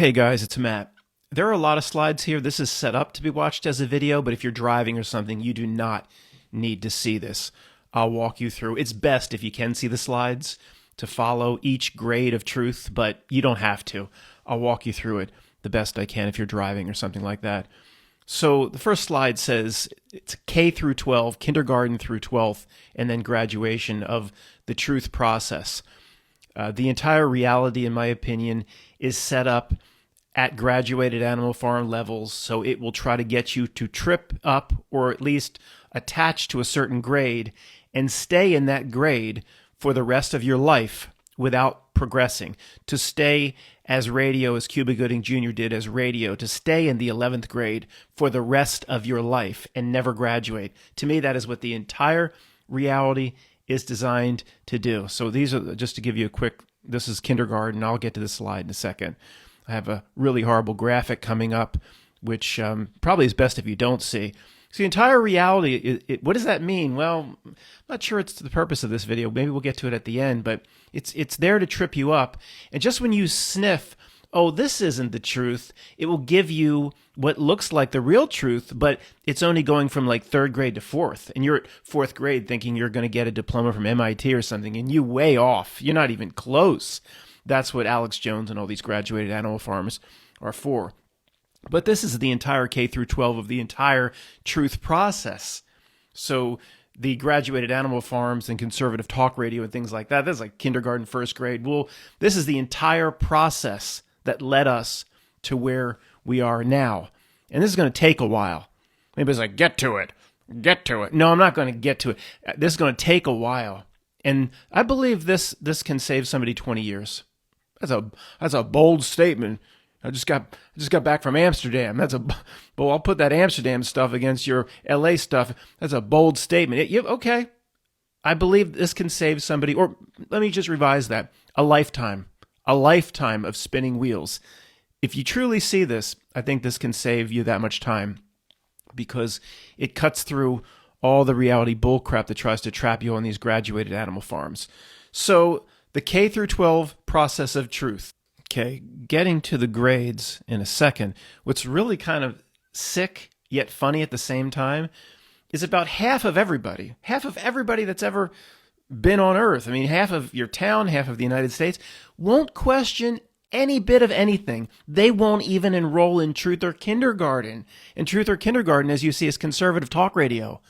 Hey guys, it's Matt. There are a lot of slides here. This is set up to be watched as a video, but if you're driving or something, you do not need to see this. I'll walk you through. It's best if you can see the slides to follow each grade of truth, but you don't have to. I'll walk you through it the best I can if you're driving or something like that. So the first slide says it's K through 12, kindergarten through 12th, and then graduation of the truth process. The entire reality, in my opinion, is set up at graduated Animal Farm levels, so it will try to get you to trip up or at least attach to a certain grade and stay in that grade for the rest of your life without progressing, to stay as radio as Cuba Gooding Jr. did as radio, to stay in the 11th grade for the rest of your life and never graduate. To me, that is what the entire reality is designed to do. So these are, just to give you a quick, this is kindergarten. I'll get to this slide in a second. I have a really horrible graphic coming up, which probably is best if you don't see. So the entire reality, what does that mean? Well, I'm not sure it's the purpose of this video. Maybe we'll get to it at the end, but it's there to trip you up. And just when you sniff, oh, this isn't the truth, it will give you what looks like the real truth, but it's only going from like third grade to fourth. And you're at fourth grade thinking you're going to get a diploma from MIT or something, and you way off. You're not even close. That's what Alex Jones and all these graduated Animal Farms are for. But this is the entire K through 12 of the entire truth process. So the graduated Animal Farms and conservative talk radio and things like that, that's like kindergarten, first grade. Well, this is the entire process that led us to where we are now. And this is going to take a while. Maybe it's like, get to it. Get to it. No, I'm not going to get to it. This is going to take a while. And I believe this can save somebody 20 years. That's a bold statement. I just got back from Amsterdam. Well, I'll put that Amsterdam stuff against your LA stuff. That's a bold statement. Okay. I believe this can save somebody, or let me just revise that. A lifetime of spinning wheels. If you truly see this, I think this can save you that much time because it cuts through all the reality bullcrap that tries to trap you on these graduated Animal Farms. So the K through 12 process of truth. Okay, getting to the grades in a second. What's really kind of sick yet funny at the same time is about half of everybody that's ever been on Earth, I mean, half of your town, half of the United States, won't question any bit of anything. They won't even enroll in Truth or Kindergarten. And Truth or Kindergarten, as you see, is conservative talk radio.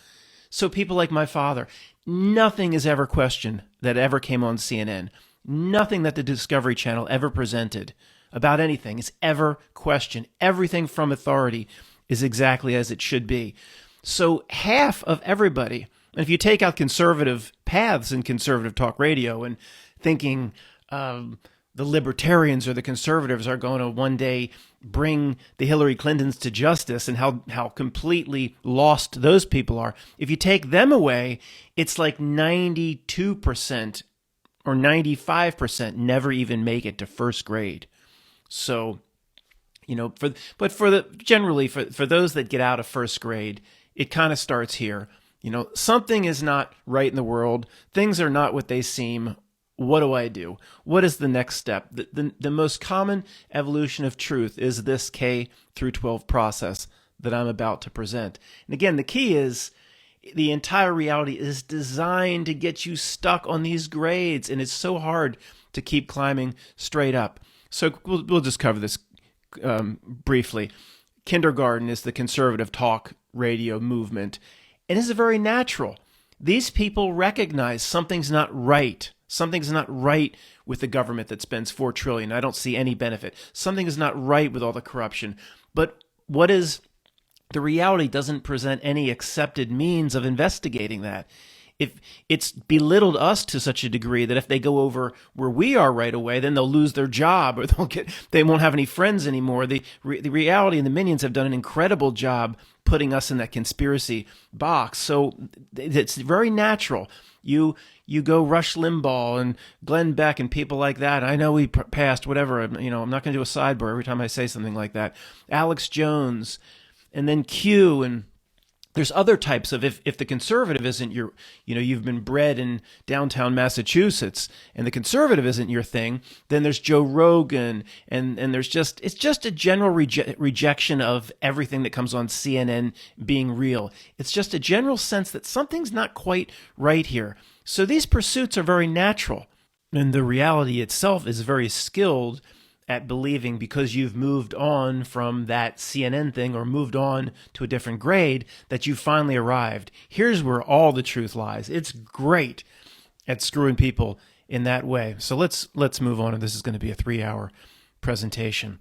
So people like my father, nothing is ever questioned that ever came on CNN. Nothing that the Discovery Channel ever presented about anything is ever questioned. Everything from authority is exactly as it should be. So half of everybody, and if you take out conservative paths in conservative talk radio and thinking the libertarians or the conservatives are going to one day bring the Hillary Clintons to justice and how completely lost those people are, if you take them away, it's like 92% or 95% never even make it to first grade. So, generally for those that get out of first grade, it kind of starts here. Something is not right in the world. Things are not what they seem. What do I do? What is the next step? The most common evolution of truth is this K through 12 process that I'm about to present. And again, the key is the entire reality is designed to get you stuck on these grades, and it's so hard to keep climbing straight up. So we'll just cover this briefly. Kindergarten is the conservative talk radio movement, and it's very natural. These people recognize something's not right. Something's not right with the government that spends $4 trillion. I don't see any benefit. Something is not right with all the corruption. But the reality doesn't present any accepted means of investigating that. If it's belittled us to such a degree that if they go over where we are right away, then they'll lose their job or they won't have any friends anymore. The reality and the minions have done an incredible job putting us in that conspiracy box. So it's very natural. You go Rush Limbaugh and Glenn Beck and people like that. I know we passed whatever. I'm not going to do a sidebar every time I say something like that. Alex Jones, and then Q and There's other types of, if the conservative isn't your, you've been bred in downtown Massachusetts and the conservative isn't your thing, then there's Joe Rogan, and it's just a general rejection of everything that comes on CNN being real. It's just a general sense that something's not quite right here. So these pursuits are very natural, and the reality itself is very skilled at believing, because you've moved on from that CNN thing or moved on to a different grade, that you finally arrived. Here's where all the truth lies. It's great at screwing people in that way. So let's move on, and this is going to be a 3-hour presentation.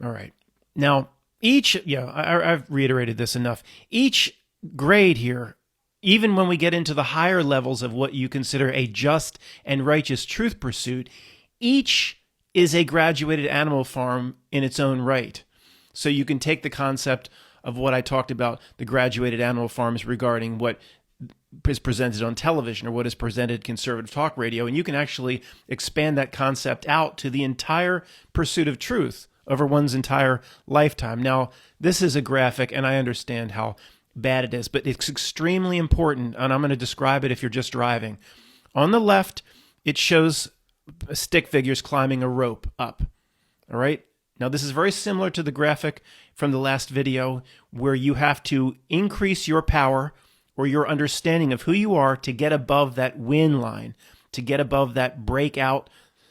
All right. Now, I've reiterated this enough. Each grade here, even when we get into the higher levels of what you consider a just and righteous truth pursuit, each is a graduated animal farm in its own right. So you can take the concept of what I talked about, the graduated animal farms, regarding what is presented on television or what is presented conservative talk radio, and you can actually expand that concept out to the entire pursuit of truth over one's entire lifetime. Now, this is a graphic, and I understand how bad it is, but it's extremely important, and I'm going to describe it if you're just driving. On the left, it shows stick figures climbing a rope up. All right. Now, this is very similar to the graphic from the last video, where you have to increase your power or your understanding of who you are to get above that win line, to get above that breakout,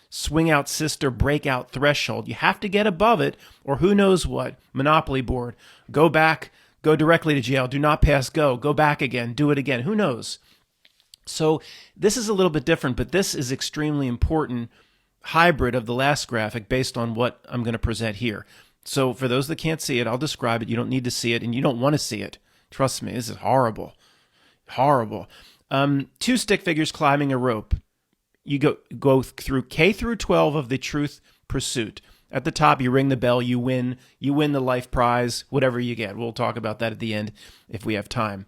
swing out sister breakout threshold. You have to get above it, or who knows what, Monopoly board, go back, go directly to jail, do not pass go back again, do it again, who knows? So this is a little bit different, but this is extremely important hybrid of the last graphic based on what I'm going to present here. So for those that can't see it, I'll describe it. You don't need to see it, and you don't want to see it. Trust me, this is horrible. Horrible. 2 stick figures climbing a rope. You go through K-Through-12 of the truth pursuit. At the top, you ring the bell, you win the life prize, whatever you get. We'll talk about that at the end if we have time.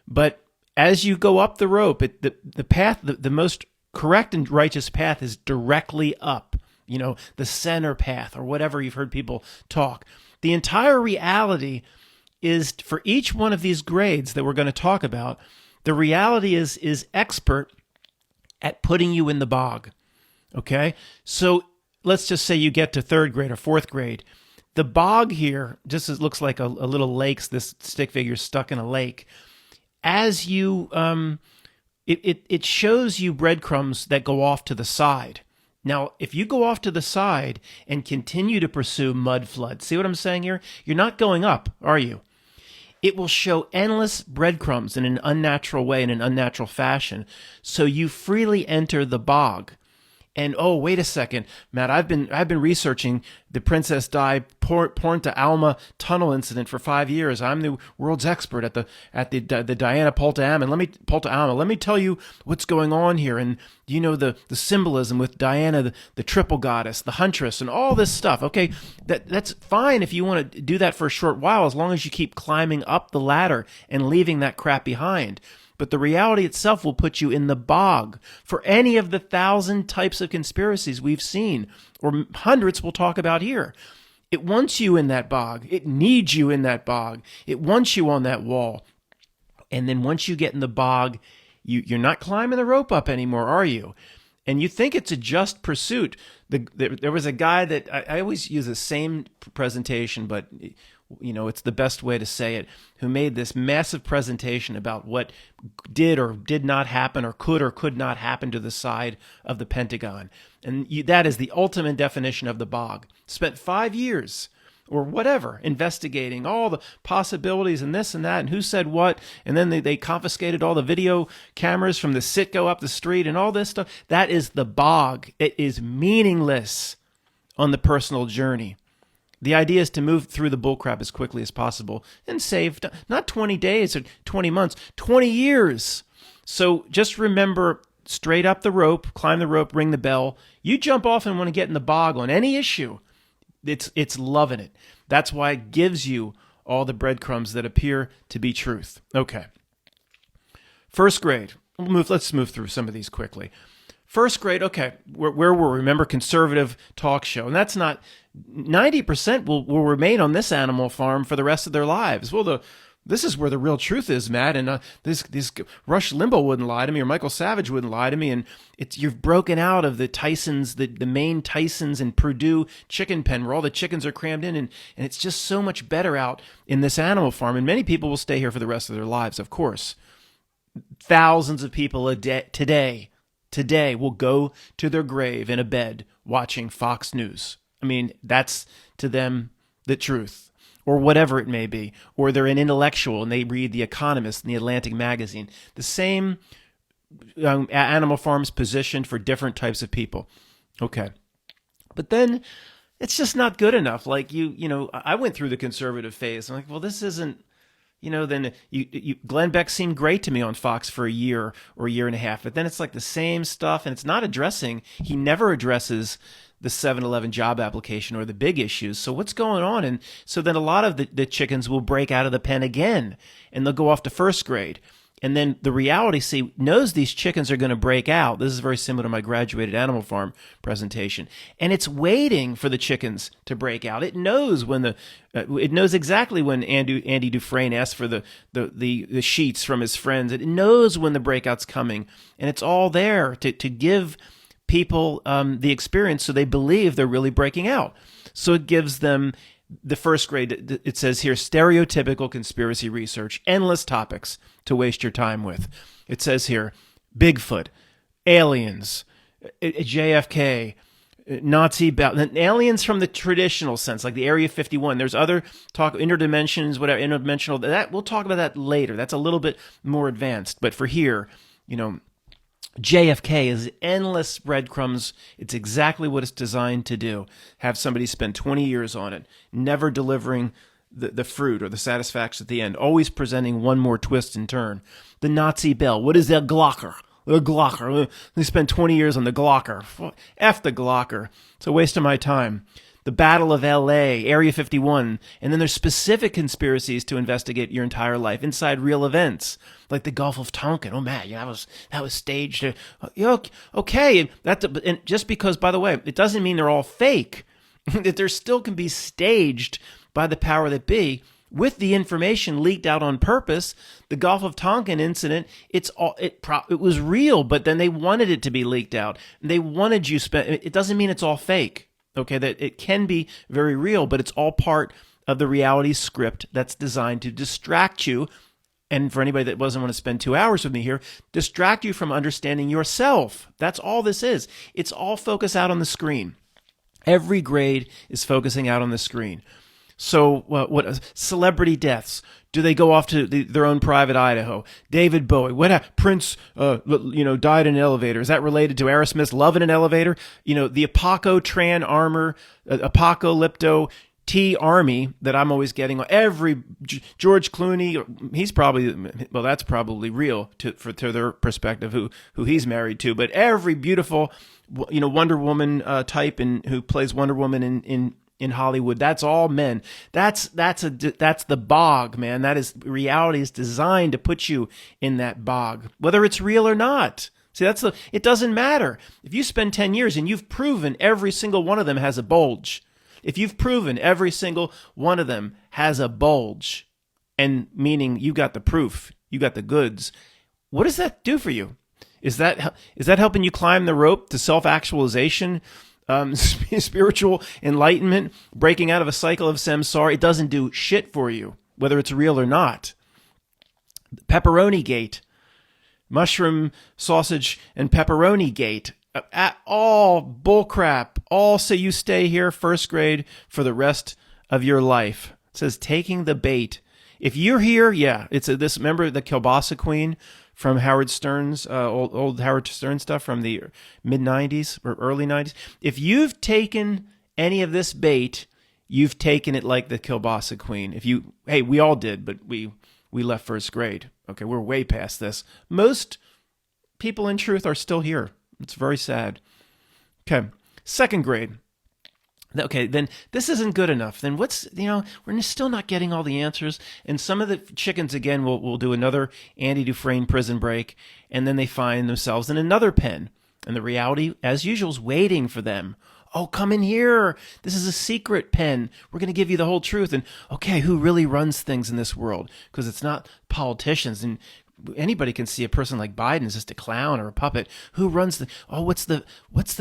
But as you go up the rope, the path, the most correct and righteous path is directly up, the center path, or whatever you've heard people talk. The entire reality is, for each one of these grades that we're going to talk about, the reality is expert at putting you in the bog. Okay? So let's just say you get to 3rd grade or 4th grade. The bog here just looks like a little lake. This stick figure stuck in a lake. As you, it shows you breadcrumbs that go off to the side. Now, if you go off to the side and continue to pursue mud flood, see what I'm saying here? You're not going up, are you? It will show endless breadcrumbs in an unnatural way, in an unnatural fashion. So you freely enter the bog. And oh, wait a second, Matt, I've been researching the Princess Di Ponta Alma tunnel incident for 5 years. I'm the world's expert at the Diana Ponta Alma. Let me tell you what's going on here, and the symbolism with Diana, the triple goddess, the huntress, and all this stuff. Okay, that's fine if you want to do that for a short while, as long as you keep climbing up the ladder and leaving that crap behind. But the reality itself will put you in the bog for any of the 1,000 types of conspiracies we've seen, or hundreds we'll talk about here. It wants you in that bog. It needs you in that bog. It wants you on that wall. And then once you get in the bog, you're not climbing the rope up anymore, are you? And you think it's a just pursuit. There was a guy that I always use the same presentation, but it's the best way to say it, who made this massive presentation about what did or did not happen, or could not happen to the side of the Pentagon. And that is the ultimate definition of the bog. Spent 5 years or whatever investigating all the possibilities and this and that and who said what. And then they confiscated all the video cameras from the Citgo up the street and all this stuff. That is the bog. It is meaningless on the personal journey. The idea is to move through the bullcrap as quickly as possible and save not 20 days or 20 months, 20 years. So just remember, straight up the rope, climb the rope, ring the bell. You jump off and want to get in the bog on any issue. It's loving it. That's why it gives you all the breadcrumbs that appear to be truth. Okay. 1st grade. Let's move through some of these quickly. 1st grade, okay, where were we? Remember, conservative talk show. And that's not, 90% will remain on this animal farm for the rest of their lives. Well, the This is where the real truth is, Matt. And this Rush Limbaugh wouldn't lie to me, or Michael Savage wouldn't lie to me. And you've broken out of the Tysons, the main Tysons and Purdue chicken pen, where all the chickens are crammed in, and it's just so much better out in this animal farm. And many people will stay here for the rest of their lives, of course. Thousands of people today will go to their grave in a bed watching Fox News. I mean, that's to them the truth, or whatever it may be. Or they're an intellectual and they read The Economist and The Atlantic magazine. The same animal farms positioned for different types of people. Okay. But then it's just not good enough. Like I went through the conservative phase. I'm like, well, this isn't, then Glenn Beck seemed great to me on Fox for a year or a year and a half, but then it's like the same stuff, and it's not he never addresses the 7-Eleven job application or the big issues. So what's going on? And so then a lot of the chickens will break out of the pen again, and they'll go off to first grade. And then the reality knows these chickens are going to break out. This is very similar to my graduated animal farm presentation. And it's waiting for the chickens to break out. It knows when it knows exactly when Andy Dufresne asks for the sheets from his friends. It knows when the breakout's coming. And it's all there to give people the experience so they believe they're really breaking out. So it gives them the first grade. It says here, stereotypical conspiracy research, endless topics to waste your time with. It says here, Bigfoot, aliens, JFK, Nazi, aliens from the traditional sense, like the Area 51. There's other talk, interdimensions, whatever, interdimensional. That we'll talk about that later. That's a little bit more advanced. But for here, JFK is endless breadcrumbs. It's exactly what it's designed to do. Have somebody spend 20 years on it, never delivering the fruit or the satisfaction at the end, always presenting one more twist and turn. The Nazi bell. What is that Glocker? The Glocker. They spent 20 years on the Glocker. F the Glocker. It's a waste of my time. The Battle of L.A., Area 51, and then there's specific conspiracies to investigate your entire life inside real events, like the Gulf of Tonkin. Oh man, that was staged. Okay, and just because, by the way, it doesn't mean they're all fake. That there still can be staged by the power that be, with the information leaked out on purpose. The Gulf of Tonkin incident, it was real, but then they wanted it to be leaked out. They wanted you spend. It doesn't mean it's all fake. Okay, that it can be very real, but it's all part of the reality script that's designed to distract you. And for anybody that doesn't want to spend 2 hours with me here, distract you from understanding yourself. That's all this is. It's all focused out on the screen. Every grade is focusing out on the screen. So what celebrity deaths? Do they go off to their own private Idaho? David Bowie. Prince, died in an elevator. Is that related to Aerosmith's Love in an Elevator? The Apoco Tran Armor, Apocalypto T Army that I'm always getting. Every George Clooney, that's probably real to their perspective, who he's married to. But every beautiful, Wonder Woman type and who plays Wonder Woman in Hollywood, that's all men. That's the bog, man. That is, reality is designed to put you in that bog, whether it's real or not. See, it doesn't matter. If you spend 10 years and you've proven every single one of them has a bulge, if you've proven every single one of them has a bulge, and meaning you got the proof, you got the goods, what does that do for you? Is that helping you climb the rope to self-actualization? Spiritual enlightenment, breaking out of a cycle of samsara? It doesn't do shit for you, whether it's real or not. Pepperoni gate, mushroom, sausage, and pepperoni gate, all bullcrap. All say you stay here, first grade, for the rest of your life. It says taking the bait. If you're here, remember the Kielbasa Queen from Howard Stern's, old Howard Stern stuff from the mid-'90s or early 90s. If you've taken any of this bait, you've taken it like the Kielbasa Queen. We all did, but we left first grade. Okay, we're way past this. Most people, in truth, are still here. It's very sad. Okay, second grade. Okay, then this isn't good enough. Then we're still not getting all the answers. And some of the chickens, again, will do another Andy Dufresne prison break, and then they find themselves in another pen. And the reality, as usual, is waiting for them. Oh, come in here. This is a secret pen. We're going to give you the whole truth. And okay, who really runs things in this world? Because it's not politicians. And anybody can see a person like Biden is just a clown or a puppet. Who runs the? Oh, what's the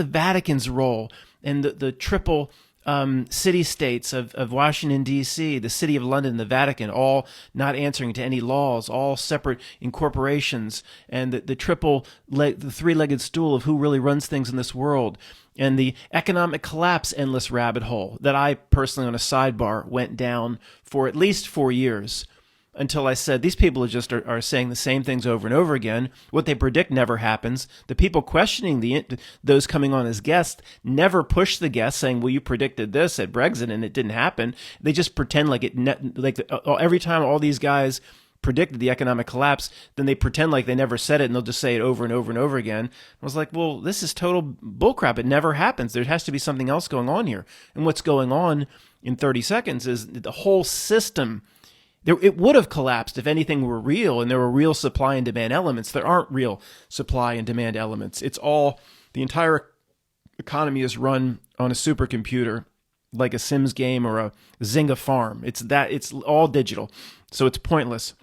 Vatican's role? And the triple city states of Washington, D.C., the City of London, the Vatican, all not answering to any laws, all separate incorporations, and the three-legged stool of who really runs things in this world, and the economic collapse endless rabbit hole that I personally, on a sidebar, went down for at least 4 years. Until I said, these people are saying the same things over and over again. What they predict never happens. The people questioning those coming on as guests never push the guests saying, well, you predicted this at Brexit and it didn't happen. They just pretend like every time all these guys predicted the economic collapse, then they pretend like they never said it and they'll just say it over and over and over again. I was like, well, this is total bullcrap. It never happens. There has to be something else going on here. And what's going on in 30 seconds is the whole system. It would have collapsed if anything were real and there were real supply and demand elements. There aren't real supply and demand elements. It's all, the entire economy is run on a supercomputer like a Sims game or a Zynga farm. It's all digital. So it's pointless.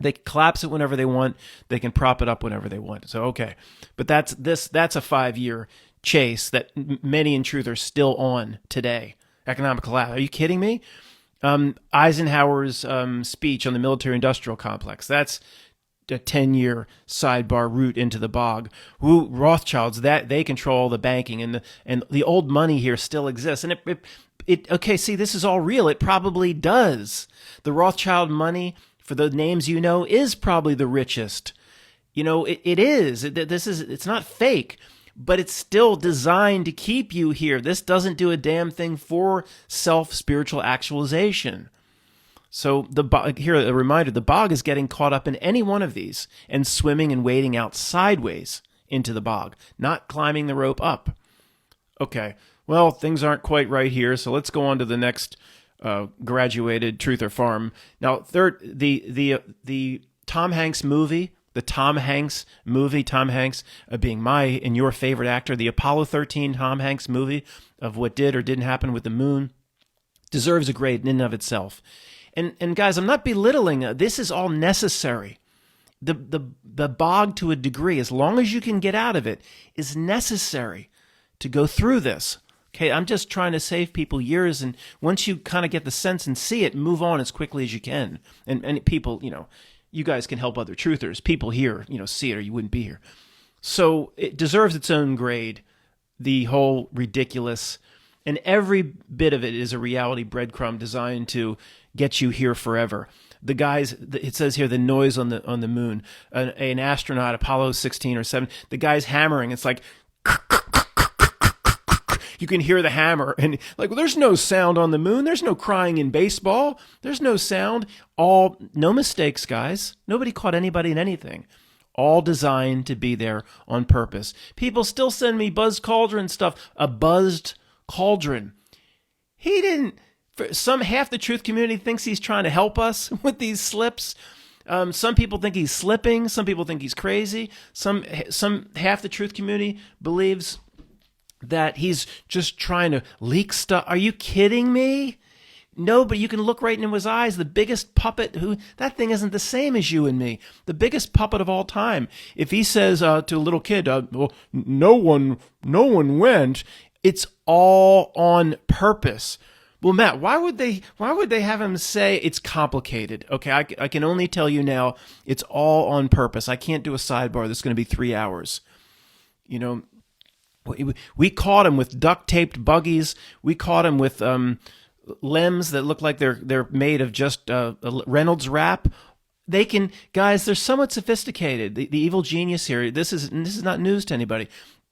They can collapse it whenever they want. They can prop it up whenever they want. So, okay. But that's a 5-year chase that many in truth are still on today. Economic collapse. Are you kidding me? Eisenhower's speech on the military-industrial complex. That's a 10-year sidebar route into the bog. Rothschilds, that they control the banking, and the old money here still exists. And okay, see, this is all real. It probably does. The Rothschild money, for the names you know, is probably the richest. It is. It's not fake. But it's still designed to keep you here. This doesn't do a damn thing for self-spiritual actualization. So here, a reminder, the bog is getting caught up in any one of these and swimming and wading out sideways into the bog, not climbing the rope up. Okay, well, things aren't quite right here, so let's go on to the next graduated Truth or Farm. Now, third, the Tom Hanks movie, Tom Hanks being my and your favorite actor, the Apollo 13 Tom Hanks movie of what did or didn't happen with the moon, deserves a grade in and of itself. And guys, I'm not belittling. This is all necessary. The bog, to a degree, as long as you can get out of it, is necessary to go through this. Okay, I'm just trying to save people years, and once you kind of get the sense and see it, move on as quickly as you can. And people, you guys can help other truthers. People here, see it or you wouldn't be here. So it deserves its own grade, the whole ridiculous, and every bit of it is a reality breadcrumb designed to get you here forever. The guys, it says here, the noise on the moon, an astronaut, Apollo 16 or 7, the guy's hammering. It's like, you can hear the hammer, and like, well, there's no sound on the moon. There's no crying in baseball. There's no sound. No mistakes, guys. Nobody caught anybody in anything. All designed to be there on purpose. People still send me buzzed cauldron stuff. A buzzed cauldron. He didn't. Half the truth community thinks he's trying to help us with these slips. Some people think he's slipping. Some people think he's crazy. Half the truth community believes that he's just trying to leak stuff. Are you kidding me? No, but you can look right into his eyes. The biggest puppet, that thing isn't the same as you and me. The biggest puppet of all time. If he says to a little kid, well, no one went, it's all on purpose. Well, Matt, why would they have him say it's complicated? Okay, I can only tell you now, it's all on purpose. I can't do a sidebar that's going to be 3 hours. We caught him with duct-taped buggies. We caught him with limbs that look like they're made of just Reynolds wrap. They're somewhat sophisticated. The evil genius here, this is not news to anybody.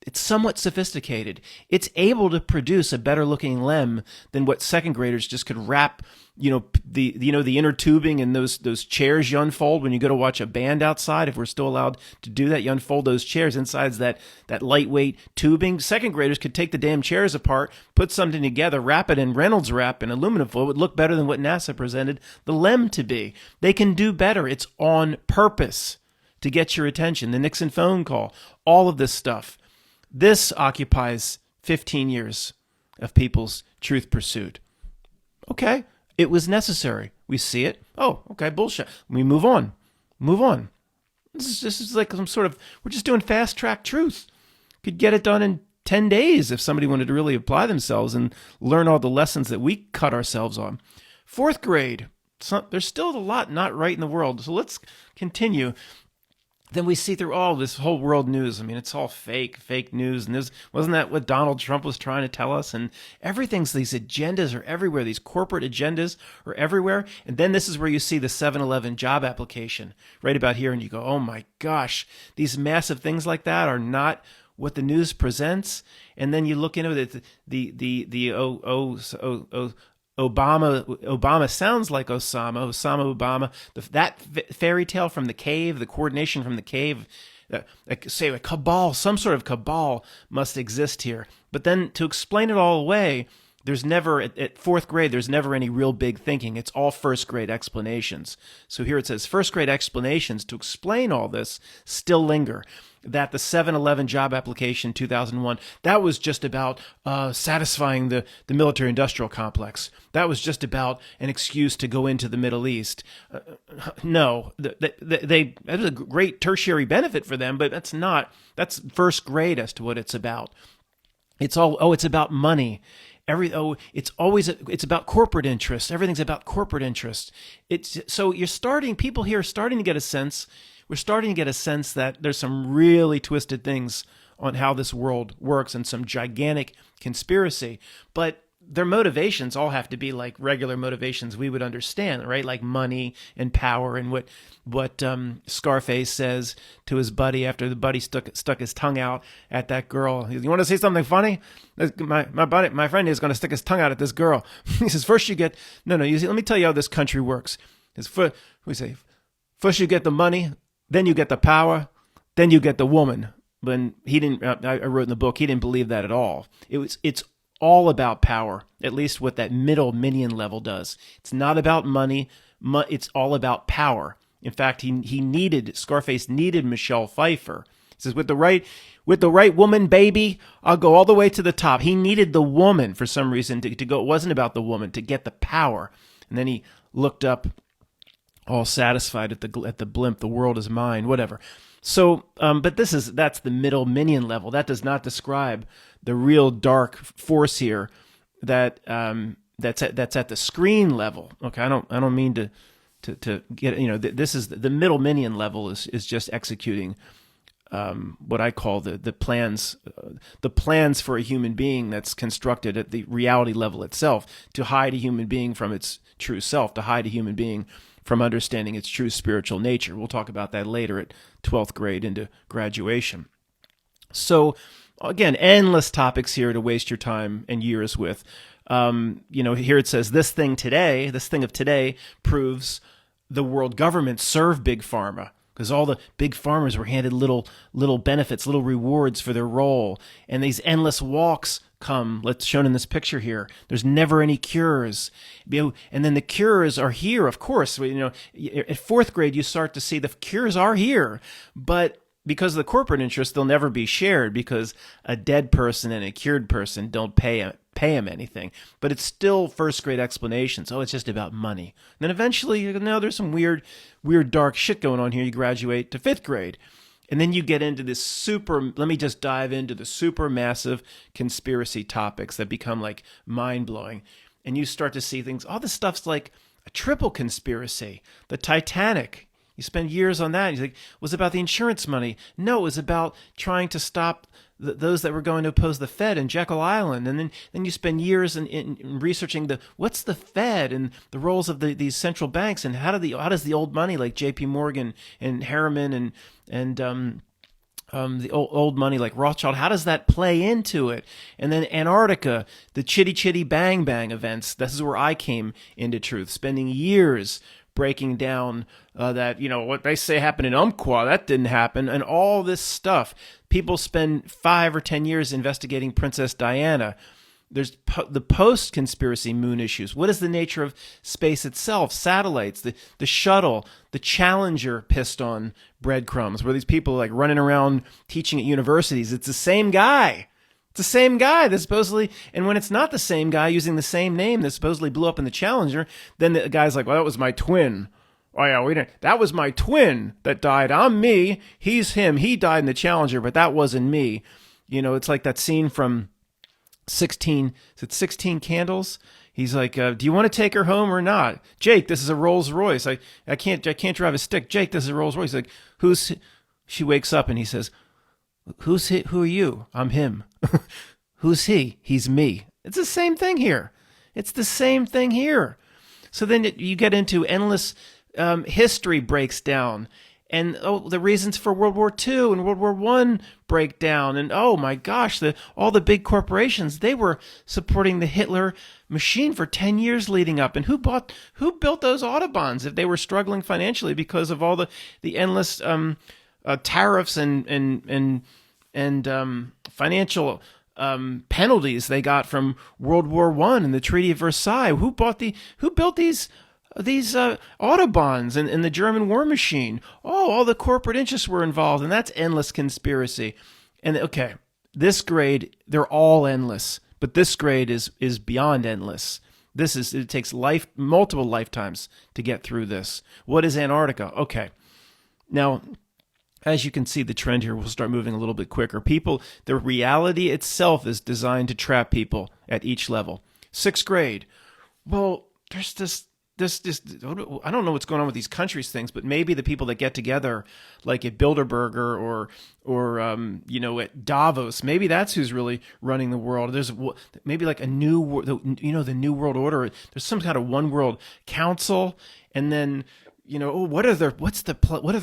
It's somewhat sophisticated. It's able to produce a better looking limb than what second graders just could wrap, the inner tubing and those chairs you unfold when you go to watch a band outside. If we're still allowed to do that, you unfold those chairs inside that lightweight tubing. Second graders could take the damn chairs apart, put something together, wrap it in Reynolds wrap and aluminum foil. It would look better than what NASA presented the limb to be. They can do better. It's on purpose to get your attention. The Nixon phone call, all of this stuff. This occupies 15 years of people's truth pursuit. Okay, it was necessary. We see it. Oh, okay, bullshit. We move on. Move on. This is like some sort of, we're just doing fast track truth. Could get it done in 10 days if somebody wanted to really apply themselves and learn all the lessons that we cut ourselves on. Fourth grade, there's still a lot not right in the world. So let's continue. Then we see through all this whole world news. I mean, it's all fake news. And wasn't that what Donald Trump was trying to tell us? And everything's, these agendas are everywhere. These corporate agendas are everywhere. And then this is where you see the 7-Eleven job application right about here. And you go, oh my gosh, these massive things like that are not what the news presents. And then you look into it, Obama sounds like Osama Obama. That fairy tale from the cave, the coordination from the cave, say a cabal, some sort of cabal must exist here. But then to explain it all away, there's never, at fourth grade, there's never any real big thinking. It's all first grade explanations. So here it says, first grade explanations to explain all this still linger. That the 7-Eleven job application 2001, that was just about satisfying the military-industrial complex. That was just about an excuse to go into the Middle East. No, that was a great tertiary benefit for them, but that's first grade as to what it's about. It's about money. It's about corporate interest. Everything's about corporate interest. So people here are starting to get a sense. We're starting to get a sense that there's some really twisted things on how this world works and some gigantic conspiracy. But their motivations all have to be like regular motivations we would understand, right? Like money and power, and what Scarface says to his buddy after the buddy stuck his tongue out at that girl. You want to say something funny? My friend is going to stick his tongue out at this girl. He says, first you get let me tell you how this country works. First you get the money, then you get the power, then you get the woman. When he didn't, I wrote in the book, he didn't believe that at all. It's all about power, at least what that middle minion level does. It's not about money. It's all about power. In fact, Scarface needed Michelle Pfeiffer. He says, with the right woman, baby, I'll go all the way to the top. He needed the woman for some reason to go. It wasn't about the woman, to get the power. And then he looked up, all satisfied at the blimp. The world is mine. Whatever. So, but that's the middle minion level. That does not describe the real dark force here. That's at the screen level. Okay, I don't mean to get this is the middle minion level is just executing what I call the plans for a human being that's constructed at the reality level itself, to hide a human being from its true self, to hide a human being from understanding its true spiritual nature. We'll talk about that later at 12th grade into graduation. So again, endless topics here to waste your time and years with. Here it says, this thing of today proves the world government serve big pharma, because all the big pharmas were handed little benefits, little rewards for their role. And these endless walks come, shown in this picture here. There's never any cures. And then the cures are here, of course. At fourth grade, you start to see the cures are here. But because of the corporate interest, they'll never be shared, because a dead person and a cured person don't pay him anything. But it's still first grade explanations. Oh, it's just about money. And then eventually, there's some weird dark shit going on here. You graduate to fifth grade. And then you get into this let me just dive into the super massive conspiracy topics that become like mind blowing. And you start to see things, all this stuff's like a triple conspiracy. The Titanic. You spend years on that. You think, was it about the insurance money? No, it was about trying to stop those that were going to oppose the Fed in Jekyll Island. And then you spend years in researching what's the Fed and the roles of these central banks, and how does the old money like J.P. Morgan and Harriman and the old money like Rothschild, how does that play into it? And then Antarctica, the Chitty Chitty Bang Bang events. This is where I came into truth, spending years breaking down that, what they say happened in Umpqua, that didn't happen, and all this stuff. People spend 5 or 10 years investigating Princess Diana. There's the post-conspiracy moon issues. What is the nature of space itself? Satellites, the shuttle, the Challenger pissed on breadcrumbs, where these people are like running around teaching at universities. It's the same guy. It's the same guy that supposedly, and when it's not the same guy using the same name that supposedly blew up in the Challenger, then the guy's like, well, that was my twin. Oh yeah, we didn't. That was my twin that died. I'm me. He's him. He died in the Challenger, but that wasn't me. You know, it's like that scene from 16. Is it 16 Candles? He's like, do you want to take her home or not? Jake, this is a Rolls Royce. I can't drive a stick. Jake, this is a Rolls Royce. He's like, who's? She wakes up and he says, who's he? Who are you? I'm him. Who's he? He's me. It's the same thing here. It's the same thing here. So then you get into endless history breaks down, and the reasons for World War II and World War I break down, and oh my gosh, all the big corporations, they were supporting the Hitler machine for 10 years leading up, and who built those Autobahns if they were struggling financially because of all the endless tariffs and financial penalties they got from World War I and the Treaty of Versailles. Who built these Autobahns and the German war machine? Oh, all the corporate interests were involved, and that's endless conspiracy. And okay, this grade, they're all endless, but this grade is beyond endless. It takes multiple lifetimes to get through this. What is Antarctica? Okay. Now, as you can see, the trend here will start moving a little bit quicker. The reality itself is designed to trap people at each level. 6th grade. Well, there's this, I don't know what's going on with these countries things, but maybe the people that get together, like at Bilderberger or at Davos, maybe that's who's really running the world. There's maybe like the New World Order. There's some kind of one world council, and then, what are their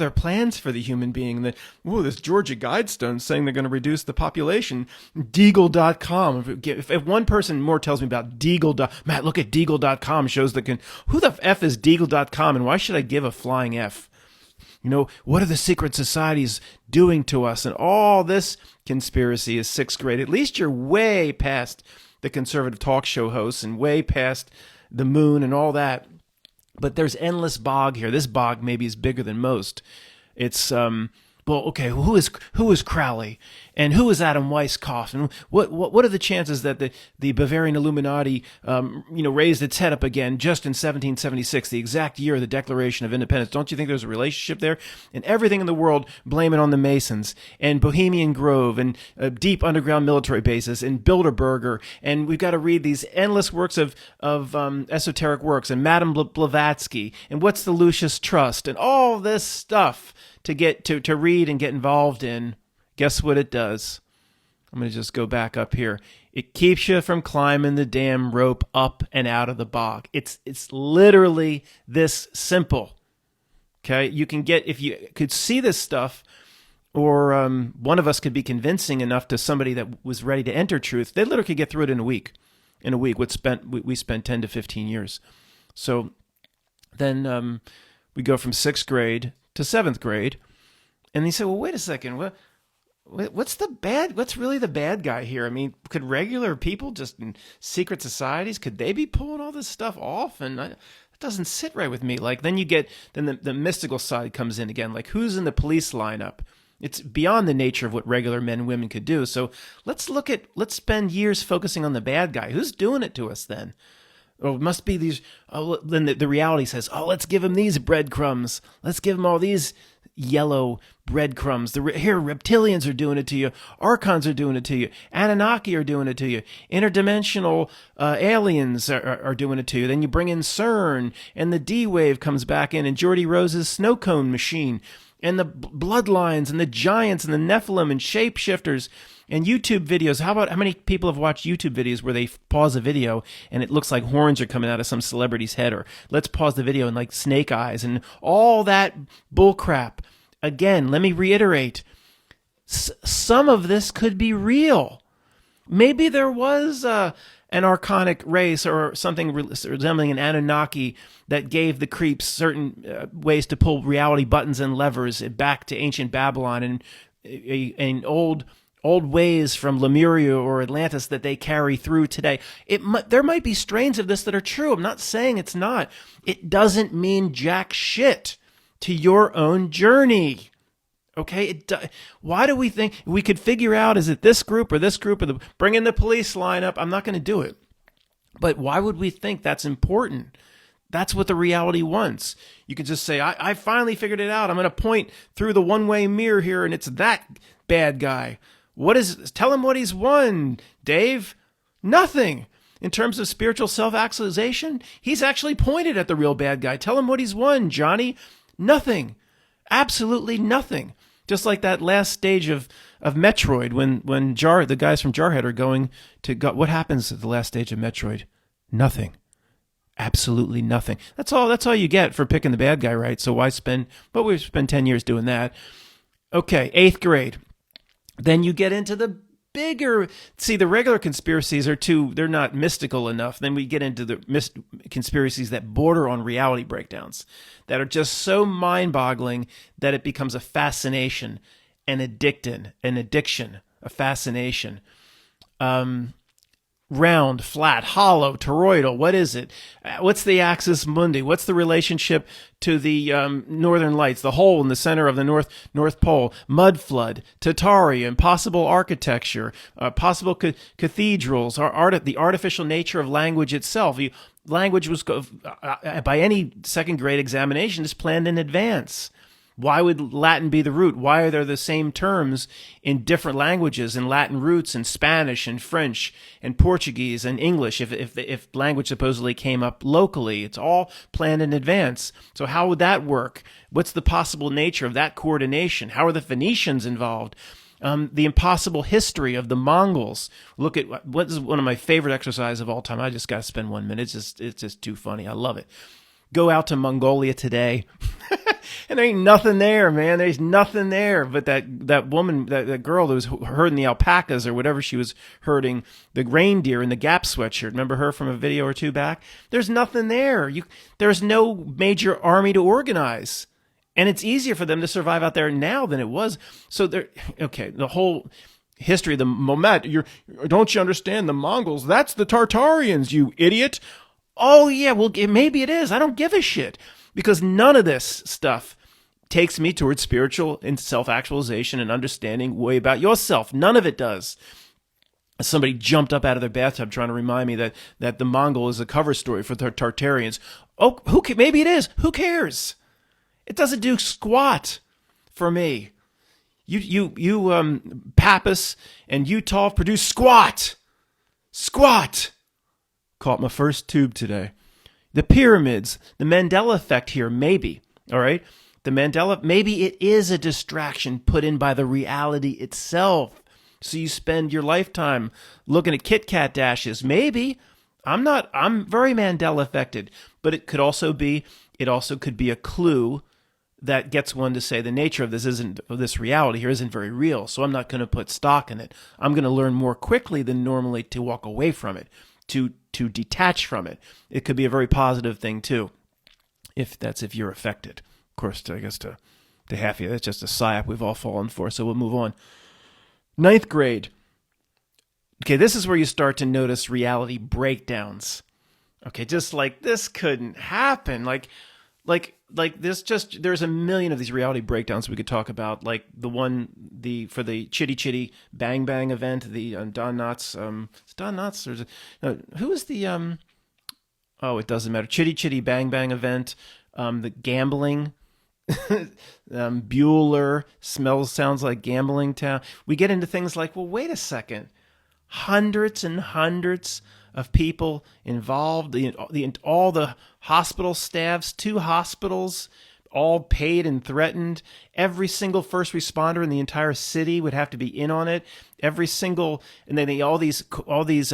plans for the human being? This Georgia Guidestone saying they're going to reduce the population. Deagle.com. If one person more tells me about Deagle, Matt, look at Deagle.com, shows who the F is Deagle.com, and why should I give a flying F? What are the secret societies doing to us? And all this conspiracy is 6th grade. At least you're way past the conservative talk show hosts and way past the moon and all that. But there's endless bog here. This bog maybe is bigger than most. It's okay. Who is Crowley, and who is Adam Weishaupt, and what are the chances that the Bavarian Illuminati raised its head up again just in 1776, the exact year of the Declaration of Independence? Don't you think there's a relationship there? And everything in the world, blame it on the Masons and Bohemian Grove and deep underground military bases and Bilderberger, and we've got to read these endless works of esoteric works and Madame Blavatsky and what's the Lucius Trust and all this stuff to get to read and get involved in. Guess what it does? I'm going to just go back up here. It keeps you from climbing the damn rope up and out of the bog. It's literally this simple. Okay, if you could see this stuff, or one of us could be convincing enough to somebody that was ready to enter truth, they literally could get through it in a week. We spent 10 to 15 years. So then we go from 6th grade to 7th grade, and they say, well, wait a second, what's really the bad guy here? I mean, could regular people just in secret societies, could they be pulling all this stuff off? And it doesn't sit right with me. Like, then the mystical side comes in again, like who's in the police lineup? It's beyond the nature of what regular men and women could do. So let's spend years focusing on the bad guy. Who's doing it to us then? Oh, it must be these. Oh, then the reality says, oh, let's give him these breadcrumbs. Let's give him all these yellow breadcrumbs. Here, reptilians are doing it to you. Archons are doing it to you. Anunnaki are doing it to you. Interdimensional aliens are doing it to you. Then you bring in CERN, and the D-Wave comes back in, and Geordie Rose's snow cone machine, and the bloodlines, and the giants, and the Nephilim, and shapeshifters, and YouTube videos. How many people have watched YouTube videos where they pause a video and it looks like horns are coming out of some celebrity's head, or let's pause the video and like snake eyes and all that bullcrap. Again, let me reiterate, some of this could be real. Maybe there was an archonic race or something resembling an Anunnaki that gave the creeps certain ways to pull reality buttons and levers back to ancient Babylon and old ways from Lemuria or Atlantis that they carry through today. There might be strains of this that are true. I'm not saying it's not. It doesn't mean jack shit to your own journey. Okay, why do we think we could figure out, is it this group or this group, or bring in the police line up? I'm not going to do it. But why would we think that's important? That's what the reality wants. You can just say, I finally figured it out. I'm going to point through the one-way mirror here, and it's that bad guy. Tell him what he's won, Dave. Nothing. In terms of spiritual self-actualization, he's actually pointed at the real bad guy. Tell him what he's won, Johnny. Nothing. Absolutely nothing. Just like that last stage of Metroid when the guys from Jarhead are going to go. What happens at the last stage of Metroid? Nothing. Absolutely nothing. That's all you get for picking the bad guy, right? So why spend? But we've spent 10 years doing that. Okay, 8th grade. Then you get into the bigger. See, the regular conspiracies they're not mystical enough. Then we get into the conspiracies that border on reality breakdowns, that are just so mind-boggling that it becomes a fascination, an addiction, a fascination. Round, flat, hollow, toroidal. What is it? What's the axis mundi? What's the relationship to the northern lights? The hole in the center of the North Pole. Mud flood, Tatari, impossible architecture, possible cathedrals, the artificial nature of language itself. Language was, by any second grade examination, is planned in advance. Why would Latin be the root? Why are there the same terms in different languages, in Latin roots, and Spanish, and French, and Portuguese, and English, if language supposedly came up locally? It's all planned in advance. So how would that work? What's the possible nature of that coordination? How are the Phoenicians involved? The impossible history of the Mongols. Look at what is one of my favorite exercises of all time. I just got to spend 1 minute. It's just too funny. I love it. Go out to Mongolia today. And there ain't nothing there, man. There's nothing there. But that woman, that girl that was herding the alpacas or whatever she was herding, the reindeer in the Gap sweatshirt. Remember her from a video or two back? There's nothing there. There's no major army to organize. And it's easier for them to survive out there now than it was. So the whole history of the Momet, don't you understand the Mongols? That's the Tartarians, you idiot. Oh, yeah, well, maybe it is. I don't give a shit. Because none of this stuff takes me towards spiritual and self-actualization and understanding way about yourself. None of it does. Somebody jumped up out of their bathtub trying to remind me that the Mongol is a cover story for the Tartarians. Oh, maybe it is. Who cares? It doesn't do squat for me. You Pappas and Utah produce squat. Squat. Caught my first tube today. The pyramids, the Mandela effect here, maybe, all right? Maybe it is a distraction put in by the reality itself. So you spend your lifetime looking at Kit Kat dashes. Maybe. I'm very Mandela affected, but it could also could be a clue that gets one to say the nature of this reality here isn't very real. So I'm not going to put stock in it. I'm going to learn more quickly than normally to walk away from it, to detach from it. It could be a very positive thing too, if you're affected. Of course, I guess to half of you, that's just a psyop we've all fallen for, so we'll move on. 9th grade. Okay, this is where you start to notice reality breakdowns. Okay, just like this couldn't happen. Like this there's a million of these reality breakdowns we could talk about, like for the Chitty Chitty Bang Bang event, the Don Knotts, it's Don Knotts, who was the it doesn't matter, Chitty Chitty Bang Bang event, the gambling, Bueller, sounds like gambling town. We get into things like, well, wait a second, hundreds and hundreds of people involved, all the hospital staffs, 2 hospitals, all paid and threatened. Every single first responder in the entire city would have to be in on it. And then all these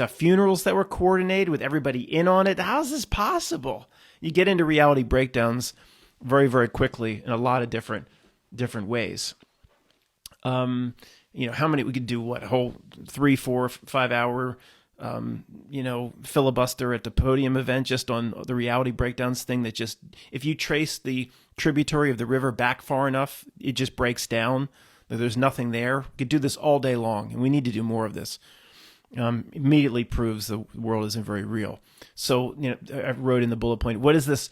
funerals that were coordinated with everybody in on it. How's this possible? You get into reality breakdowns very, very quickly in a lot of different ways. How many we could do? What, a whole 3, 4, 5 hour filibuster at the podium event just on the reality breakdowns thing that just, if you trace the tributary of the river back far enough, it just breaks down. There's nothing there. We could do this all day long, and we need to do more of this. Immediately proves the world isn't very real. So, I wrote in the bullet point, what is this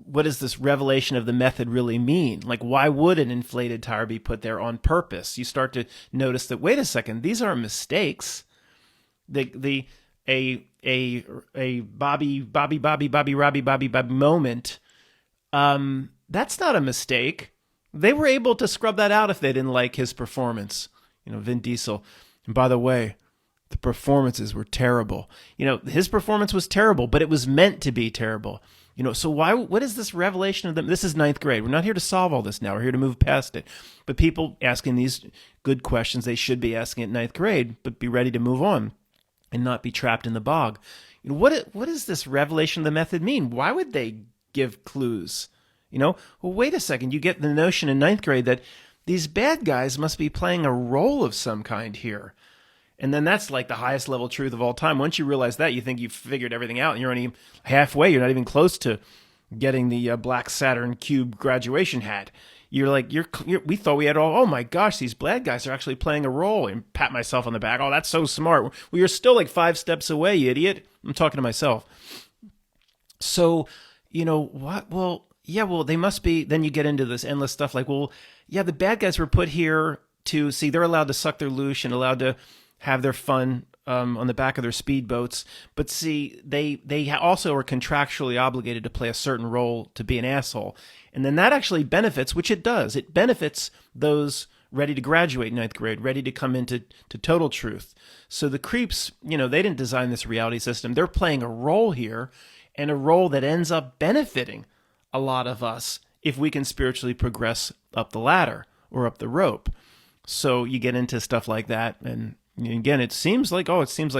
what does this revelation of the method really mean? Like, why would an inflated tire be put there on purpose? You start to notice that, wait a second, these aren't mistakes. A Bobby moment, that's not a mistake. They were able to scrub that out if they didn't like his performance. Vin Diesel. And by the way, the performances were terrible. His performance was terrible, but it was meant to be terrible. So what is this revelation of them? This is ninth grade. We're not here to solve all this now. We're here to move past it. But people asking these good questions, they should be asking at ninth grade, but be ready to move on and not be trapped in the bog. What does this revelation of the method mean? Why would they give clues? Well, wait a second. You get the notion in ninth grade that these bad guys must be playing a role of some kind here. And then that's like the highest level truth of all time. Once you realize that, you think you've figured everything out, and you're only halfway. You're not even close to getting the black Saturn cube graduation hat. You're like, we thought we had all, oh my gosh, these bad guys are actually playing a role. And pat myself on the back. Oh, that's so smart. Well, you're still like 5 steps away, you idiot. I'm talking to myself. So, what? Well, yeah, well, they must be. Then you get into this endless stuff like, well, yeah, the bad guys were put here to see, they're allowed to suck their loosh and allowed to have their fun on the back of their speedboats. But see, they also are contractually obligated to play a certain role to be an asshole. And then that actually benefits, which it does. It benefits those ready to graduate ninth grade, ready to come into total truth. So the creeps, they didn't design this reality system. They're playing a role here, and a role that ends up benefiting a lot of us if we can spiritually progress up the ladder or up the rope. So you get into stuff like that, and again, it seems like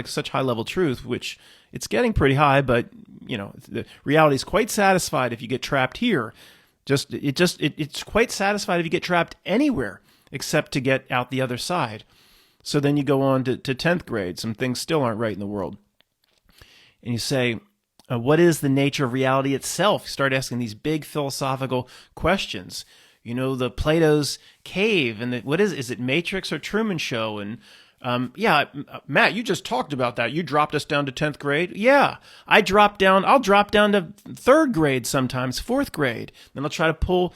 such high level truth, which it's getting pretty high, but the reality is quite satisfied if you get trapped here. It's quite satisfied if you get trapped anywhere except to get out the other side. So then you go on to 10th grade. Some things still aren't right in the world. And you say, what is the nature of reality itself? You start asking these big philosophical questions. The Plato's cave, and what is it Matrix or Truman Show? And Matt, you just talked about that. You dropped us down to 10th grade. Yeah, I'll drop down to 3rd grade sometimes, 4th grade. Then I'll try to pull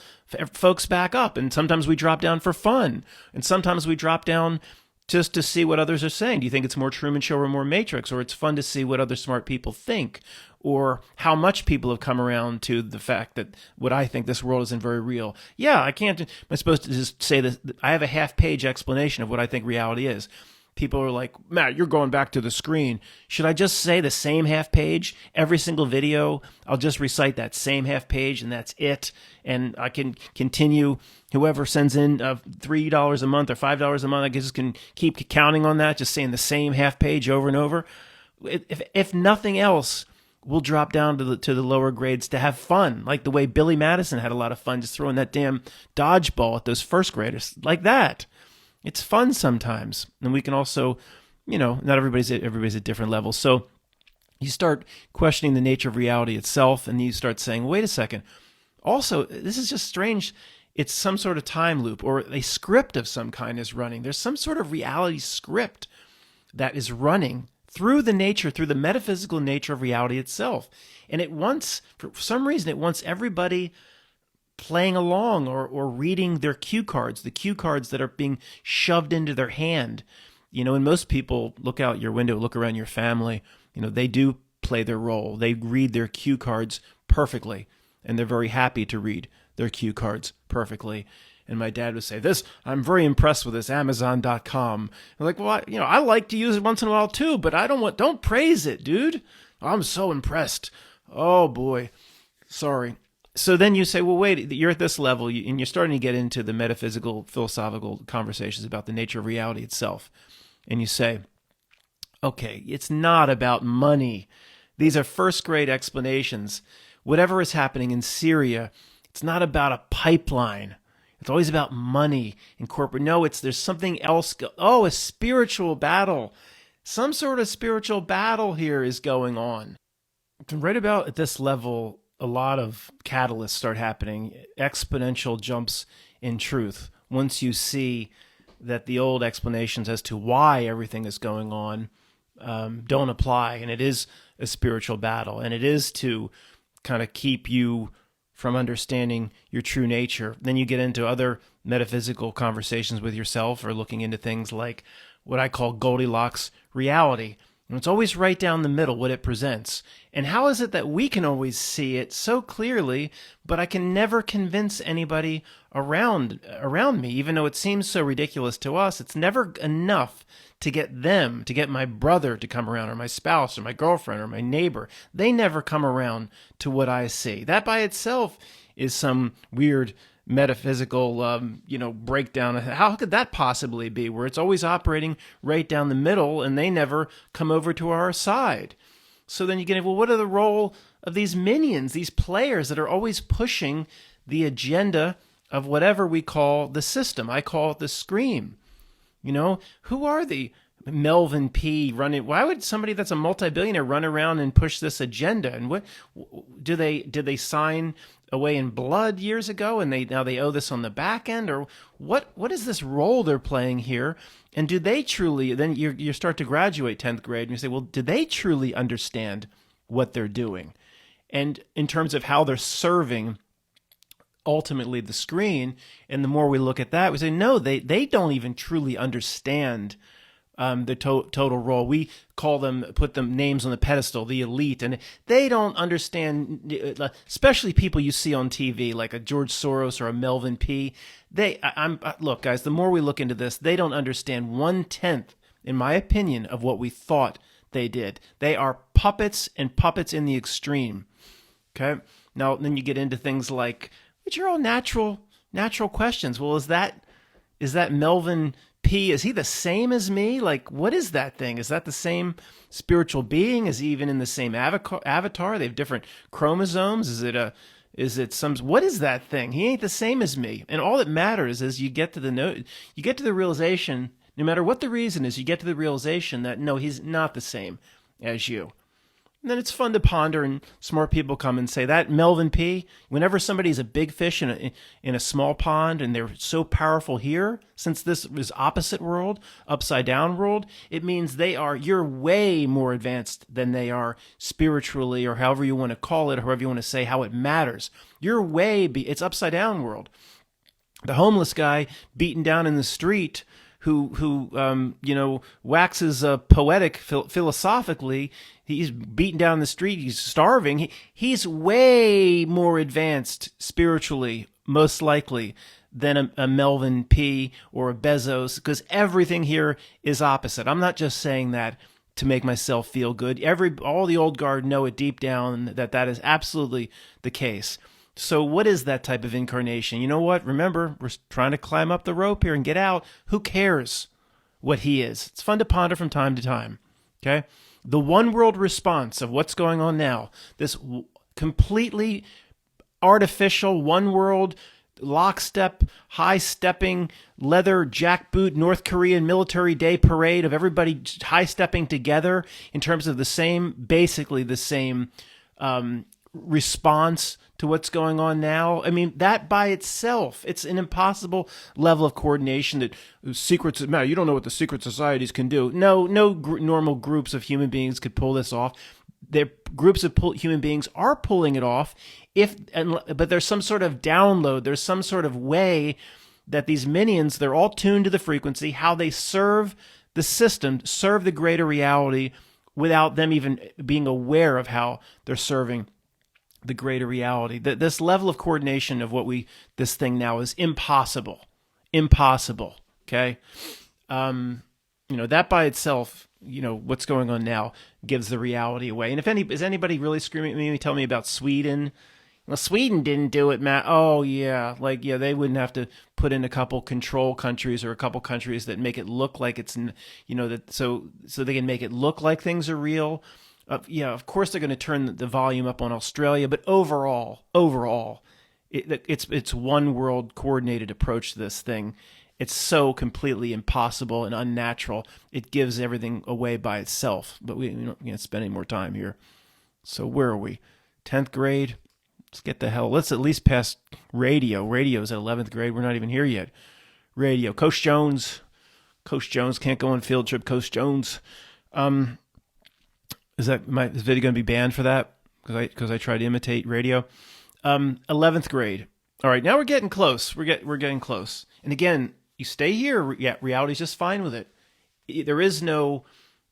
folks back up. And sometimes we drop down for fun. And sometimes we drop down just to see what others are saying. Do you think it's more Truman Show or more Matrix? Or it's fun to see what other smart people think? Or how much people have come around to the fact that what I think this world isn't very real. Yeah, am I supposed to just say this? I have a half-page explanation of what I think reality is. People are like, Matt, you're going back to the screen. Should I just say the same half page? Every single video, I'll just recite that same half page and that's it. And I can continue, whoever sends in $3 a month or $5 a month, I just can keep counting on that, just saying the same half page over and over. If nothing else, we'll drop down to the lower grades to have fun, like the way Billy Madison had a lot of fun just throwing that damn dodgeball at those first graders, like that. It's fun sometimes. And we can also, not everybody's at different levels. So you start questioning the nature of reality itself, and you start saying, wait a second. Also, this is just strange. It's some sort of time loop or a script of some kind is running. There's some sort of reality script that is running through the metaphysical nature of reality itself. And for some reason, it wants everybody playing along or reading their cue cards, the cue cards that are being shoved into their hand. And most people look out your window, look around your family, they do play their role. They read their cue cards perfectly, and they're very happy to read their cue cards perfectly. And my dad would say, I'm very impressed with this Amazon.com. I'm like, well, I like to use it once in a while too, but don't praise it, dude. I'm so impressed. Oh boy. Sorry. So then you say, well, wait, you're at this level, and you're starting to get into the metaphysical, philosophical conversations about the nature of reality itself. And you say, okay, it's not about money. These are first grade explanations. Whatever is happening in Syria, it's not about a pipeline. It's always about money and corporate. No, there's something else. A spiritual battle. Some sort of spiritual battle here is going on. Right about at this level, a lot of catalysts start happening, exponential jumps in truth. Once you see that the old explanations as to why everything is going on don't apply, and it is a spiritual battle, and it is to kind of keep you from understanding your true nature. Then you get into other metaphysical conversations with yourself, or looking into things like what I call Goldilocks reality. And it's always right down the middle what it presents. And how is it that we can always see it so clearly, but I can never convince anybody around me, even though it seems so ridiculous to us? It's never enough to get them, to get my brother to come around, or my spouse, or my girlfriend, or my neighbor. They never come around to what I see. That by itself is some weird metaphysical, breakdown. How could that possibly be, where it's always operating right down the middle and they never come over to our side? So then you get, well, what are the role of these minions, these players that are always pushing the agenda of whatever we call the system? I call it the scream. Who are the Melvin P. running? Why would somebody that's a multi-billionaire run around and push this agenda? And what did they sign away in blood years ago, and now they owe this on the back end? Or what is this role they're playing here? And do they truly, then you start to graduate 10th grade and you say, well, do they truly understand what they're doing? And in terms of how they're serving ultimately the screen, and the more we look at that, we say, no, they don't even truly understand the total role. We put them names on the pedestal, the elite, and they don't understand, especially people you see on TV, like a George Soros or a Melvin P. Look, guys, the more we look into this, they don't understand 1/10, in my opinion, of what we thought they did. They are puppets, and puppets in the extreme. Okay? Now, then you get into things like, which are all natural questions. Well, is that Melvin P, is he the same as me? Like, what is that thing? Is that the same spiritual being? Is he even in the same avatar? They have different chromosomes. What is that thing? He ain't the same as me. And all that matters is you get to the realization, no matter what the reason is, you get to the realization that no, he's not the same as you. And then it's fun to ponder, and smart people come and say that Melvin P., whenever somebody's a big fish in a small pond and they're so powerful here, since this is opposite world, upside down world, it means you're way more advanced than they are spiritually, or however you want to call it, or however you want to say how it matters. It's upside down world. The homeless guy beaten down in the street who waxes poetic philosophically. He's beaten down in the street. He's starving. He's way more advanced spiritually, most likely, than a Melvin P. or a Bezos, because everything here is opposite. I'm not just saying that to make myself feel good. All the old guard know it deep down that is absolutely the case. So what is that type of incarnation? You know what? Remember, we're trying to climb up the rope here and get out. Who cares what he is? It's fun to ponder from time to time. Okay? The one world response of what's going on now, this completely artificial one world, lockstep, high-stepping, leather jackboot North Korean military day parade of everybody high-stepping together in terms of basically the same response to what's going on now. I mean, that by itself, it's an impossible level of coordination that secrets matter. You don't know what the secret societies can do. No normal groups of human beings could pull this off. Groups of human beings are pulling it off, but there's some sort of download. There's some sort of way that these minions, they're all tuned to the frequency, how they serve the system, serve the greater reality, without them even being aware of how they're serving the greater reality. This level of coordination of this thing now is impossible. Okay. That by itself, what's going on now gives the reality away. And is anybody really screaming at me, tell me about Sweden? Well, Sweden didn't do it, Matt. Oh yeah. They wouldn't have to put in a couple control countries or a couple countries that make it look like it's, so they can make it look like things are real. Of course they're going to turn the volume up on Australia, but overall, it's one world coordinated approach to this thing. It's so completely impossible and unnatural. It gives everything away by itself. But we don't spend any more time here. So where are we? 10th grade. Let's at least pass radio. Radio's at 11th grade. We're not even here yet. Radio. Coach Jones can't go on field trip. Coach Jones. Is this video going to be banned for that? Because I tried to imitate radio? 11th grade. All right, now we're getting close. We're getting close. And again, you stay here. Yeah, reality's just fine with it. There is no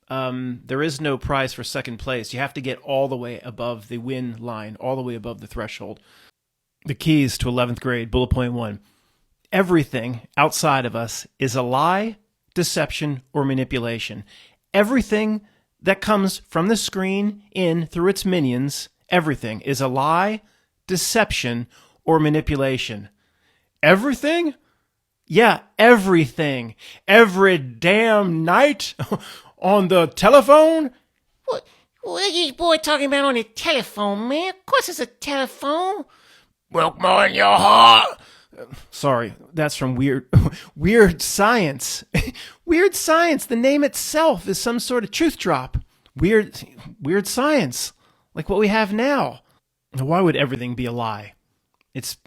prize for second place. You have to get all the way above the win line, all the way above the threshold. The keys to 11th grade, bullet point 1. Everything outside of us is a lie, deception, or manipulation. Everything that comes from the screen in through its minions, everything is a lie, deception, or manipulation. Everything? Yeah, everything. Every damn night on the telephone? What are you boy talking about on the telephone, man? Of course it's a telephone. Milk more in your heart. Sorry, that's from Weird Science. Weird Science, the name itself is some sort of truth drop. Weird Science, like what we have now. Why would everything be a lie? It's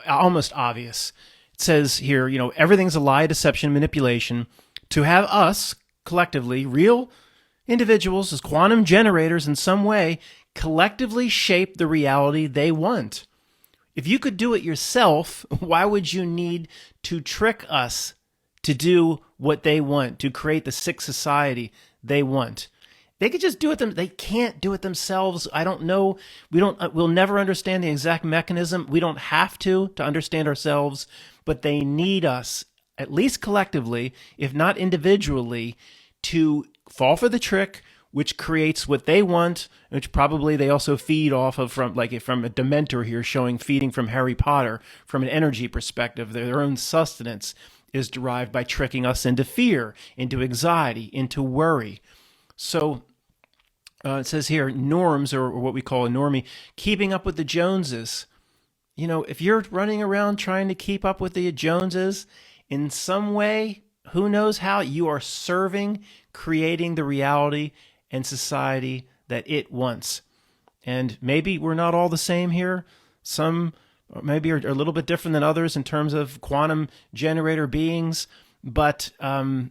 almost obvious. It says here, everything's a lie, deception, manipulation. To have us, collectively, real individuals as quantum generators in some way, collectively shape the reality they want. If you could do it yourself, why would you need to trick us to do what they want, to create the sick society they want? They could just do it they can't do it themselves. I don't know. We'll never understand the exact mechanism. We don't have to understand ourselves, but they need us, at least collectively, if not individually, to fall for the trick, which creates what they want, which probably they also feed off of from a Dementor here showing feeding from Harry Potter. From an energy perspective, their own sustenance is derived by tricking us into fear, into anxiety, into worry. So it says here, norms, or what we call a normie, keeping up with the Joneses. If you're running around trying to keep up with the Joneses, in some way, who knows how, you are serving, creating the reality and society that it wants. And maybe we're not all the same here. Some maybe are a little bit different than others in terms of quantum generator beings, but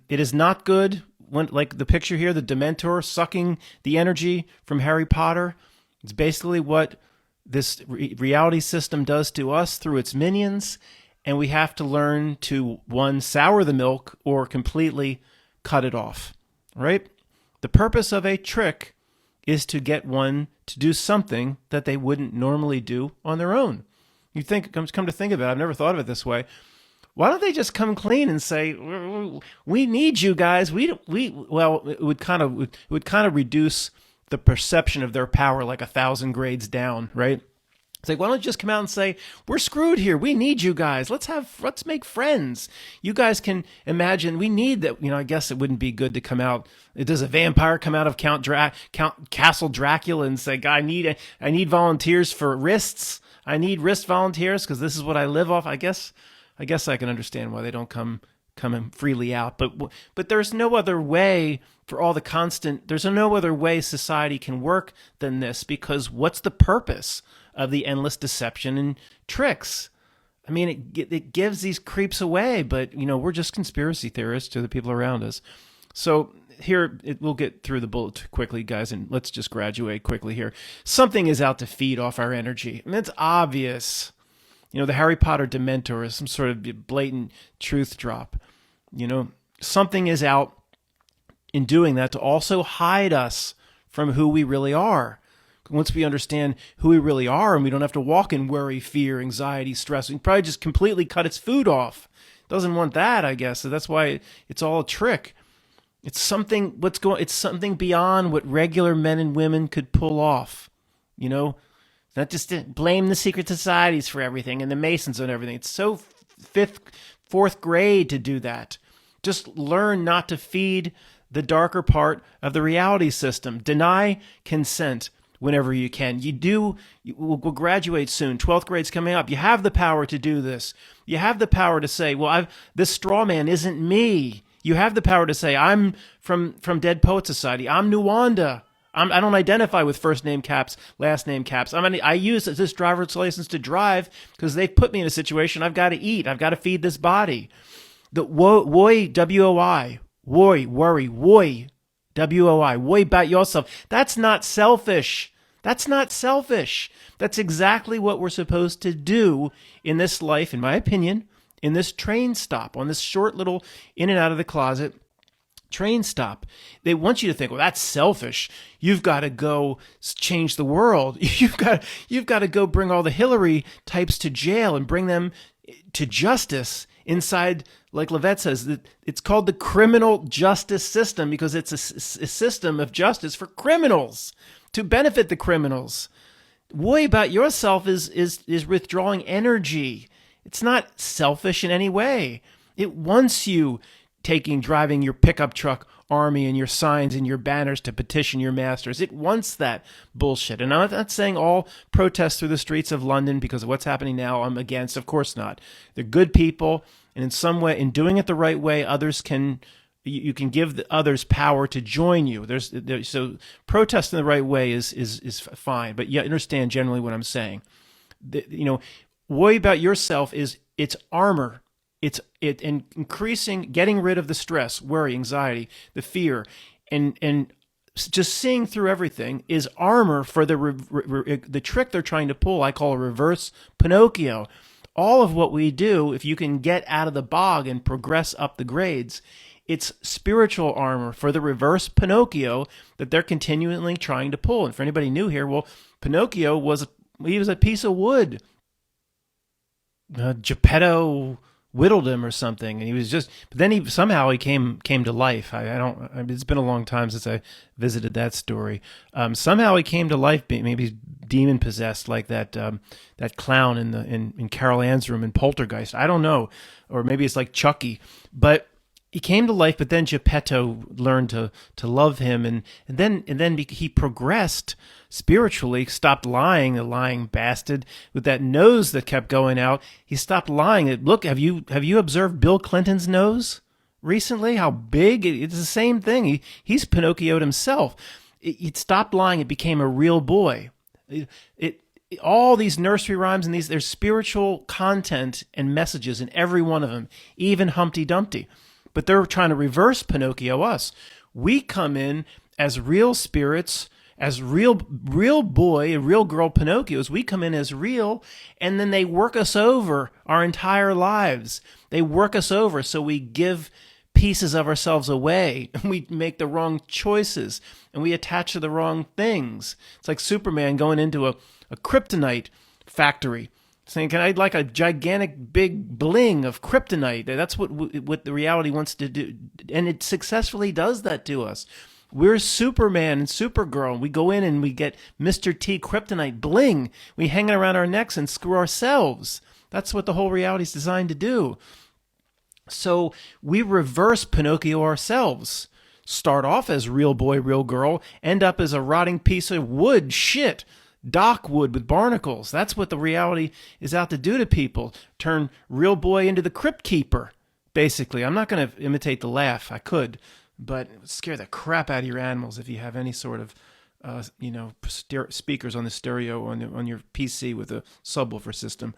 it is not good when, like the picture here, the Dementor sucking the energy from Harry Potter. It's basically what this reality system does to us through its minions, and we have to learn to, one, sour the milk or completely cut it off, right? The purpose of a trick is to get one to do something that they wouldn't normally do on their own. You think, come to think of it, I've never thought of it this way. Why don't they just come clean and say, "We need you guys"? Well, it would kind of reduce the perception of their power like 1,000 grades down, right? It's like, why don't you just come out and say, "We're screwed here. We need you guys. Let's make friends. You guys can imagine. We need that." I guess it wouldn't be good to come out. Does a vampire come out of Count Castle Dracula and say, "I need volunteers for wrists. I need wrist volunteers because this is what I live off." I guess I can understand why they don't come freely out. But there's no other way for all the constant. There's no other way society can work than this, because what's the purpose of the endless deception and tricks? I mean, it gives these creeps away, but we're just conspiracy theorists to the people around us. So here, we'll get through the bullet quickly, guys, and let's just graduate quickly here. Something is out to feed off our energy. I mean, it's obvious. The Harry Potter Dementor is some sort of blatant truth drop. Something is out in doing that to also hide us from who we really are. Once we understand who we really are, and we don't have to walk in worry, fear, anxiety, stress, we can probably just completely cut its food off. It doesn't want that, I guess. So that's why it's all a trick. It's something beyond what regular men and women could pull off. Not just to blame the secret societies for everything and the Masons and everything. It's so fourth grade to do that. Just learn not to feed the darker part of the reality system. Deny consent whenever you can. We'll graduate soon. 12th grade's coming up. You have the power to do this. You have the power to say, well, this straw man isn't me. You have the power to say, I'm from Dead Poet Society. I'm Nuwanda. I don't identify with first name caps, last name caps. I use this driver's license to drive because they've put me in a situation. I've got to eat. I've got to feed this body. The woi, W-O-I, woi, worry, woi, W-O-I, woi about yourself. That's not selfish. That's not selfish. That's exactly what we're supposed to do in this life, in my opinion, in this train stop, on this short little in and out of the closet train stop. They want you to think, well, that's selfish. You've got to go change the world. You've got to go bring all the Hillary types to jail and bring them to justice inside, like Levette says, that it's called the criminal justice system because it's a system of justice for criminals to benefit the criminals. Worry about yourself is withdrawing energy. It's not selfish in any way. It wants you driving your pickup truck army and your signs and your banners to petition your masters. It wants that bullshit. And I'm not saying all protests through the streets of London because of what's happening now I'm against. Of course not. They're good people, and in some way, in doing it the right way, you can give the others power to join you. So protesting the right way is fine, but you understand generally what I'm saying. Worry about yourself it's armor. It's increasing, getting rid of the stress, worry, anxiety, the fear, and just seeing through everything is armor for the trick they're trying to pull. I call a reverse Pinocchio. All of what we do, if you can get out of the bog and progress up the grades, it's spiritual armor for the reverse Pinocchio that they're continually trying to pull. And for anybody new here, well, Pinocchio was a piece of wood. Geppetto whittled him or something, and he was but then he somehow came to life. It's been a long time since I visited that story. Somehow he came to life, maybe he's demon possessed, like that clown in Carol Ann's room in Poltergeist. I don't know, or maybe it's like Chucky, but he came to life. But then Geppetto learned to love him, and then he progressed spiritually, stopped lying, the lying bastard with that nose that kept going out. He stopped lying. Look, have you observed Bill Clinton's nose recently? How big? It's the same thing. He's Pinocchioed himself. He stopped lying. It became a real boy. All these nursery rhymes and there's spiritual content and messages in every one of them, even Humpty Dumpty. But they're trying to reverse Pinocchio us. We come in as real spirits, as real boy and real girl Pinocchios. We come in as real, and then they work us over our entire lives. They work us over, so we give pieces of ourselves away, and we make the wrong choices, and we attach to the wrong things. It's like Superman going into a kryptonite factory, saying, I'd like a gigantic big bling of kryptonite. That's what the reality wants to do. And it successfully does that to us. We're Superman and Supergirl. We go in and we get Mr. T kryptonite bling. We hang it around our necks and screw ourselves. That's what the whole reality is designed to do. So we reverse Pinocchio ourselves. Start off as real boy, real girl, end up as a rotting piece of wood, shit. Dock wood with barnacles. That's what the reality is out to do to people. Turn real boy into the crypt keeper, basically. I'm not going to imitate the laugh. I could, but it would scare the crap out of your animals if you have any sort of, speakers on the stereo on your PC with a subwoofer system.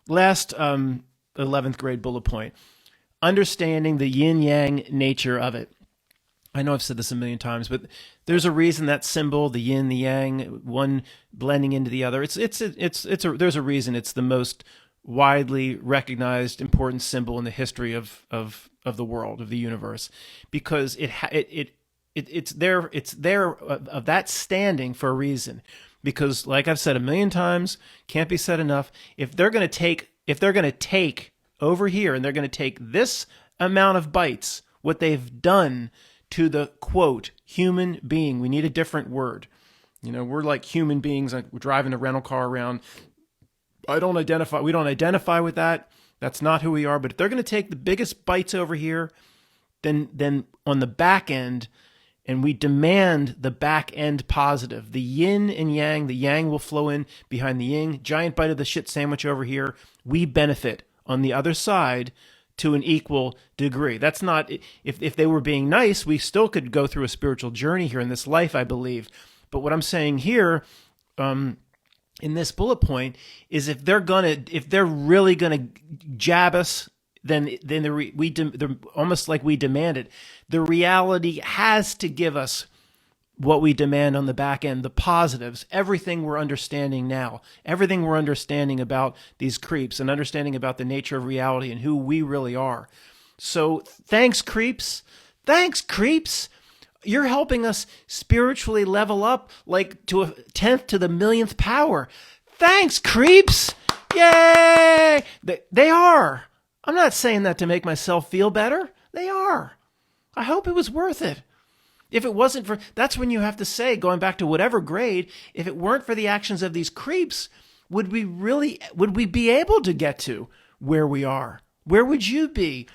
Last 11th grade bullet point. Understanding the yin-yang nature of it. I know I've said this a million times, but there's a reason that symbol, the yin, the yang, one blending into the other. There's a reason it's the most widely recognized important symbol in the history of the world, of the universe, because it's there of that standing for a reason. Because, like I've said a million times, can't be said enough. If they're going to take over here and they're going to take this amount of bites, what they've done to the, quote, human being. We need a different word. We're like human beings. Like we're driving a rental car around. We don't identify with that. That's not who we are. But if they're going to take the biggest bites over here, then on the back end, and we demand the back end positive, the yin and yang, the yang will flow in behind the yin. Giant bite of the shit sandwich over here. We benefit on the other side to an equal degree. That's not, if they were being nice, we still could go through a spiritual journey here in this life, I believe. But what I'm saying here, in this bullet point, is if they're really gonna jab us, then they're almost like we demand it. The reality has to give us what we demand on the back end, the positives, everything we're understanding now, everything we're understanding about these creeps and understanding about the nature of reality and who we really are. So thanks, creeps. Thanks, creeps. You're helping us spiritually level up like to 1/10 to the millionth power. Thanks, creeps. Yay! They are. I'm not saying that to make myself feel better. They are. I hope it was worth it. If it wasn't for, that's when you have to say, going back to whatever grade, if it weren't for the actions of these creeps, would we be able to get to where we are? Where would you be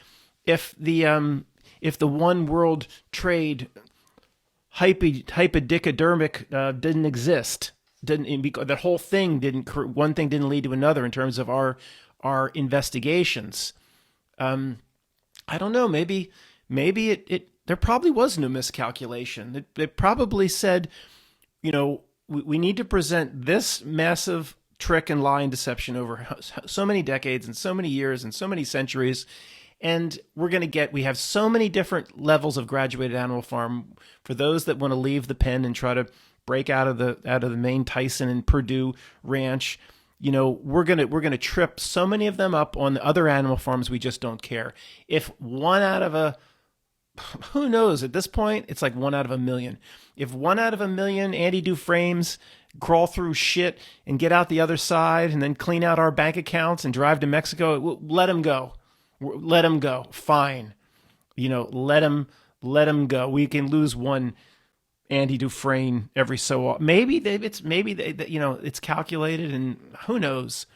if the one world trade hypodicodermic didn't exist? That whole thing one thing didn't lead to another in terms of our investigations. I don't know. Maybe there probably was no miscalculation. They probably said, we need to present this massive trick and lie and deception over so many decades and so many years and so many centuries. And we have so many different levels of graduated Animal Farm for those that want to leave the pen and try to break out of the main Tyson and Purdue ranch. We're gonna trip so many of them up on the other animal farms. We just don't care. If one out of who knows at this point, it's like 1 out of 1,000,000. If 1 out of 1,000,000 Andy Dufresnes crawl through shit and get out the other side and then clean out our bank accounts and drive to Mexico, let them go. Let them go. Fine. Let them go. We can lose one Andy Dufresne every so often. Maybe it's calculated, and who knows?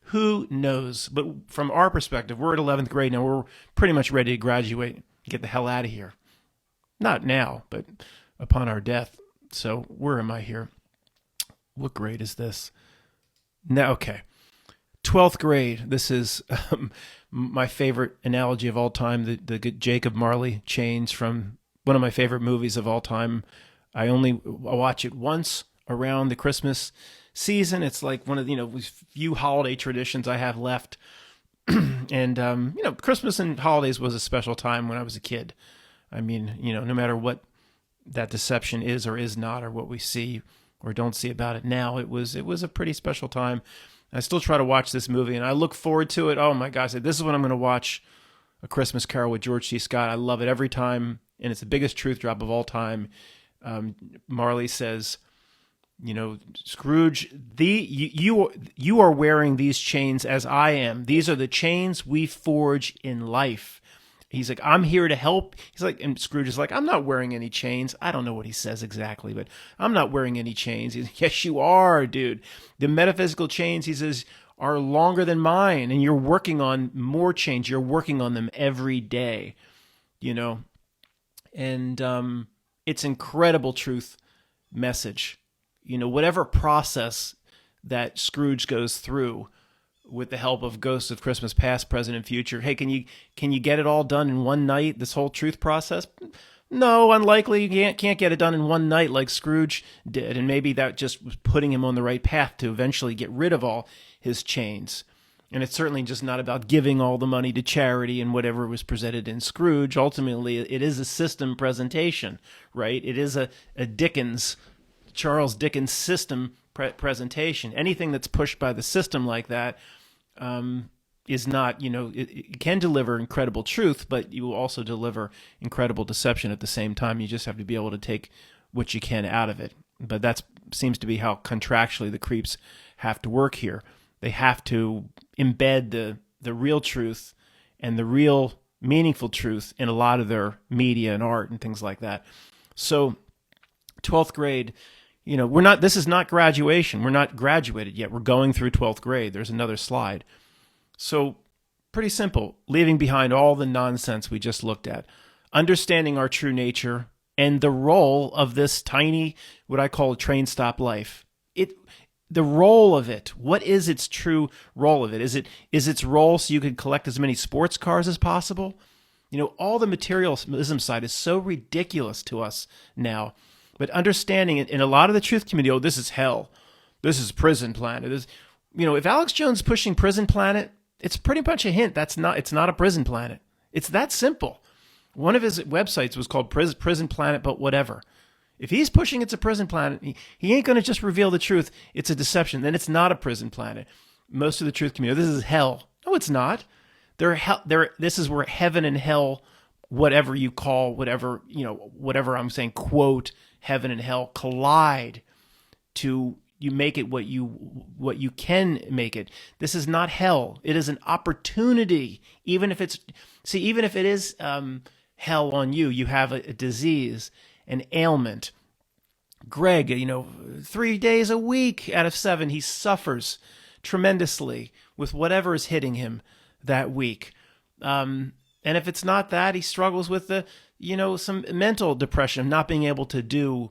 Who knows? But from our perspective, we're at 11th grade now. We're pretty much ready to graduate. Get the hell out of here. Not now, but upon our death. So where am I here? What grade is this? Now, okay. 12th grade. This is my favorite analogy of all time, the Jacob Marley chains from one of my favorite movies of all time. I watch it once around the Christmas season. It's like one of the few holiday traditions I have left. And, Christmas and holidays was a special time when I was a kid. I mean, no matter what that deception is or is not, or what we see or don't see about it now, it was a pretty special time. I still try to watch this movie, and I look forward to it. Oh my gosh, this is when I'm going to watch A Christmas Carol with George C. Scott. I love it every time, and it's the biggest truth drop of all time. Marley says, Scrooge, you are wearing these chains as I am. These are the chains we forge in life. He's like, I'm here to help. He's like, and Scrooge is like, I'm not wearing any chains. I don't know what he says exactly, but I'm not wearing any chains. He's like, yes, you are, dude. The metaphysical chains, he says, are longer than mine, and you're working on more chains. You're working on them every day, and it's incredible truth message. Whatever process that Scrooge goes through with the help of ghosts of Christmas past, present, and future. Hey, can you get it all done in one night, this whole truth process? No, unlikely. You can't get it done in one night like Scrooge did, and maybe that just was putting him on the right path to eventually get rid of all his chains. And it's certainly just not about giving all the money to charity and whatever was presented in Scrooge. Ultimately, it is a system presentation, right? It is a Charles Dickens system presentation. Anything that's pushed by the system like that is not, it can deliver incredible truth, but you will also deliver incredible deception at the same time. You just have to be able to take what you can out of it. But that seems to be how contractually the creeps have to work here. They have to embed the real truth and the real meaningful truth in a lot of their media and art and things like that. So 12th grade, this is not graduation. We're not graduated yet. We're going through 12th grade. There's another slide. So pretty simple, leaving behind all the nonsense we just looked at, understanding our true nature and the role of this tiny, what I call a train stop life. The role of it. What is its true role of it? Is its role so you can collect as many sports cars as possible? All the materialism side is so ridiculous to us now. But understanding it in a lot of the truth community, this is hell. This is Prison Planet. If Alex Jones is pushing Prison Planet, it's pretty much a hint it's not a prison planet. It's that simple. One of his websites was called Prison Planet, but whatever. If he's pushing it's a prison planet, he ain't going to just reveal the truth. It's a deception. Then it's not a prison planet. Most of the truth community, this is hell. No, it's not. This is where heaven and hell, whatever you call, whatever I'm saying, quote, heaven and hell collide to you make it what you can make it. This is not hell. It is an opportunity. Even if it is hell on you, you have a disease, an ailment. Greg, 3 days a week out of 7, he suffers tremendously with whatever is hitting him that week. And if it's not that, he struggles with some mental depression, not being able to do.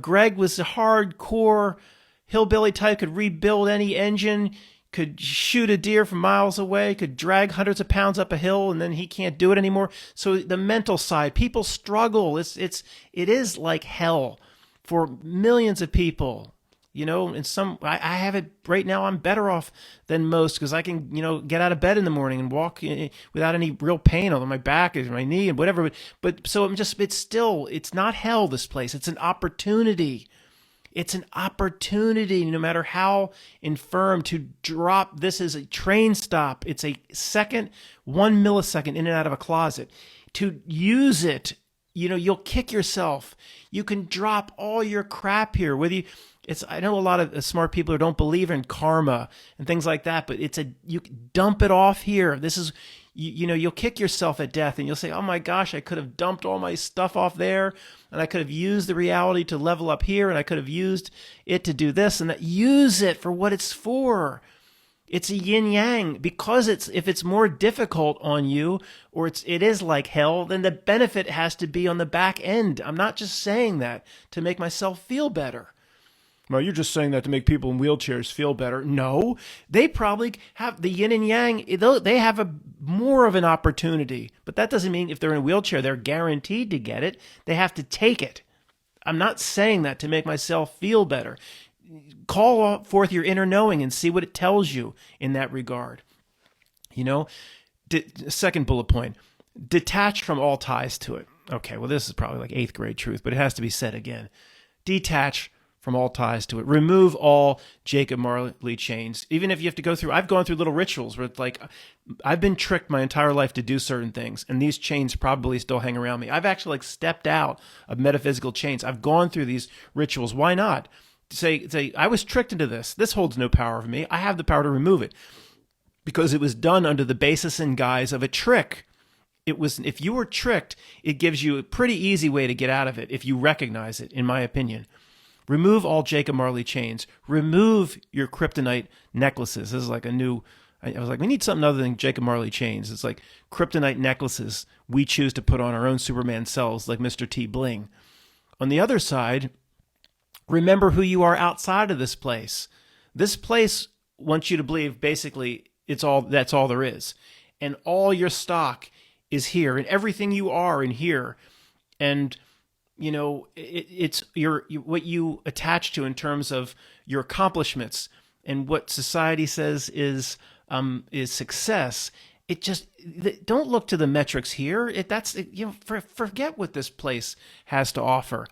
Greg was a hardcore hillbilly type, could rebuild any engine, could shoot a deer from miles away, could drag hundreds of pounds up a hill, and then he can't do it anymore. So the mental side, people struggle. It is like hell for millions of people. And I have it right now. I'm better off than most because I can, get out of bed in the morning and walk without any real pain on my back or my knee and whatever. But so it's not hell, this place. It's an opportunity. It's an opportunity, no matter how infirm, to drop. This is a train stop. It's a second, 1 millisecond in and out of a closet. To use it, you'll kick yourself. You can drop all your crap here. I know a lot of smart people who don't believe in karma and things like that, but you dump it off here. This is, you'll kick yourself at death and you'll say, oh my gosh, I could have dumped all my stuff off there and I could have used the reality to level up here and I could have used it to do this and that. Use it for what it's for. It's a yin yang, because if it's more difficult on you or it is like hell, then the benefit has to be on the back end. I'm not just saying that to make myself feel better. Well, you're just saying that to make people in wheelchairs feel better. No, they probably have the yin and yang. They have more of an opportunity, but that doesn't mean if they're in a wheelchair, they're guaranteed to get it. They have to take it. I'm not saying that to make myself feel better. Call forth your inner knowing and see what it tells you in that regard. Second bullet point, detach from all ties to it. Okay, well, this is probably like 8th grade truth, but it has to be said again. Detach from all ties to it. Remove all Jacob Marley chains. Even if you have to go through, I've gone through little rituals where it's like, I've been tricked my entire life to do certain things, and these chains probably still hang around me. I've actually stepped out of metaphysical chains. I've gone through these rituals. Why not? Say, I was tricked into this. This holds no power over me. I have the power to remove it because it was done under the basis and guise of a trick. If you were tricked, it gives you a pretty easy way to get out of it if you recognize it, in my opinion. Remove all Jacob Marley chains. Remove your kryptonite necklaces. This is like I was like, we need something other than Jacob Marley chains. It's like kryptonite necklaces we choose to put on our own Superman selves, like Mr. T Bling. On the other side, remember who you are outside of this place. This place wants you to believe basically that's all there is. And all your stock is here, and everything you are in here. And it's what you attach to in terms of your accomplishments and what society says is success. It just, don't look to the metrics here. Forget what this place has to offer.